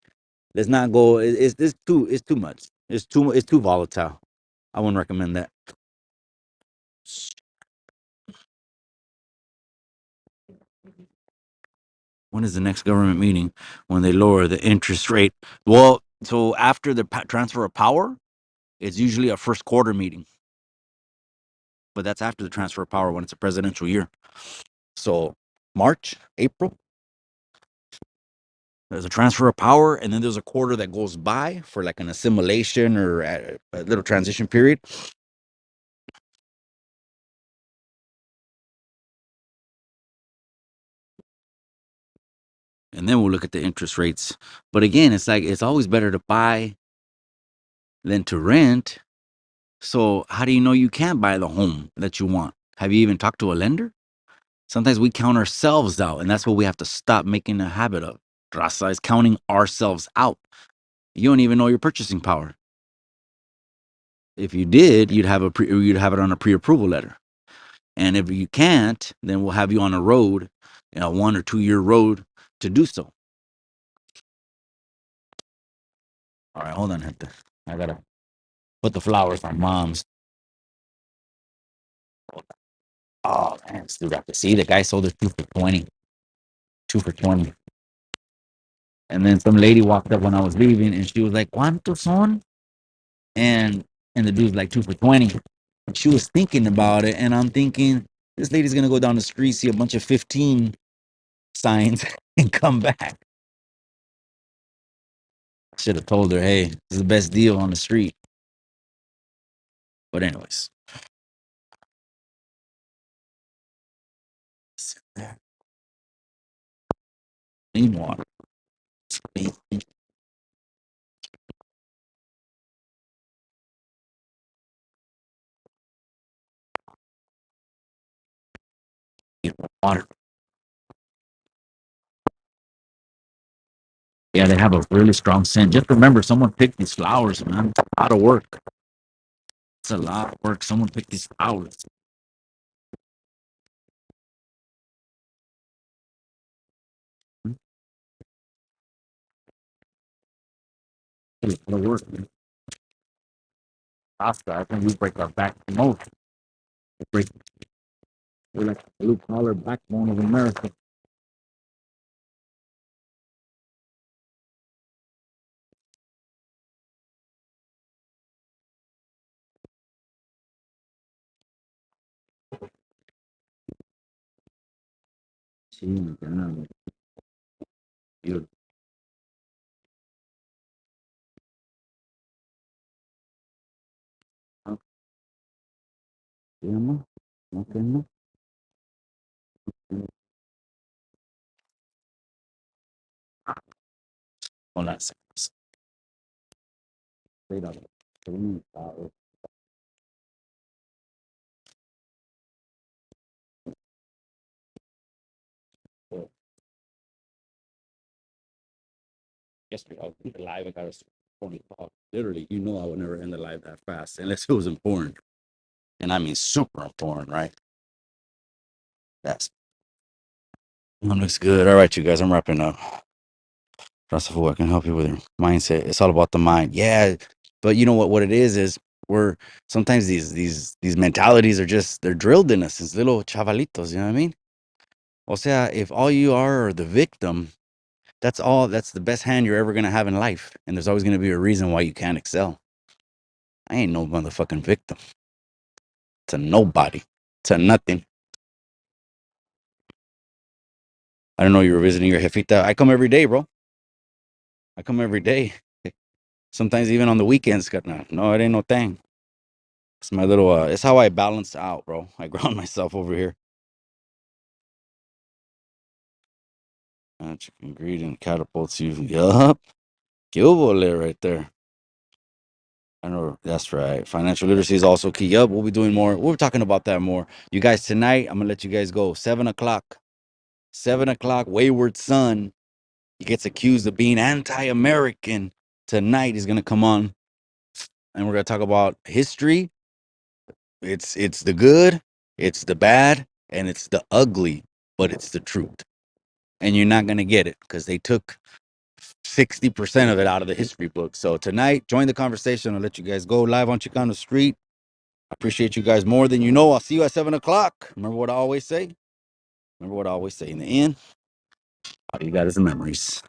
Speaker 2: Let's not go. It's too much. It's too volatile. I wouldn't recommend that. When is the next government meeting? When they lower the interest rate? Well, so after the transfer of power, it's usually a first quarter meeting, but that's after the transfer of power when it's a presidential year. So March, April, there's a transfer of power, and then there's a quarter that goes by for like an assimilation or a little transition period. And then we'll look at the interest rates. But again, it's like it's always better to buy than to rent. So how do you know you can't buy the home that you want? Have you even talked to a lender? Sometimes we count ourselves out, and that's what we have to stop making a habit of. Raza is counting ourselves out. You don't even know your purchasing power. If you did, you'd have it on a pre-approval letter. And if you can't, then we'll have you on a road, a 1 or 2 year road to do so. All right, hold on, Hector. I gotta put the flowers on mom's. Oh man, still got to see the guy sold it 2 for 20. 2 for 20. And then some lady walked up when I was leaving and she was like, ¿Cuántos son? And the dude's like 2 for 20. And she was thinking about it, and I'm thinking, this lady's gonna go down the street, see a bunch of 15 signs, and come back. Should have told her, hey, this is the best deal on the street. But anyways. Sit there. Need water. Need water. Yeah, they have a really strong scent. Just remember, someone picked these flowers, man. It's a lot of work. It's a lot of work. Someone picked these flowers. It's a lot of work, man. Oscar, I think we break our back the most. We're like the blue collar backbone of America. Sí, Chicano. Beautiful. Ah, sí, amor. No, que no. Hola, mira, yesterday, I was live. I got a funny thought. Literally, you know, I would never end the live that fast unless it was important, and I mean super important, right? That looks good. All right, you guys, I'm wrapping up. Raza, I can help you with your mindset. It's all about the mind. Yeah, but you know what? What it is we're sometimes these mentalities are just they're drilled in us as little chavalitos. You know what I mean? O sea, if all you are the victim, that's all. That's the best hand you're ever gonna have in life, and there's always gonna be a reason why you can't excel. I ain't no motherfucking victim to nobody, to nothing. I don't know. You were visiting your jefita. I come every day, bro. I come every day. Sometimes even on the weekends. No, it ain't no thing. It's my little. It's how I balance out, bro. I ground myself over here. Chicken ingredient catapults you. Yup. Gilbole right there. I know that's right. Financial literacy is also key. Yup. We'll be doing more. We're talking about that more. You guys tonight. I'm gonna let you guys go. 7 o'clock. 7 o'clock. Wayward Son. He gets accused of being anti-American. Tonight he's gonna come on, and we're gonna talk about history. It's the good, it's the bad, and it's the ugly, but it's the truth. And you're not gonna get it because they took 60% of it out of the history book. So tonight, join the conversation. I'll let you guys go live on Chicano Street. I appreciate you guys more than you know. I'll see you at 7 o'clock. Remember what I always say? Remember what I always say in the end? All you got is the memories.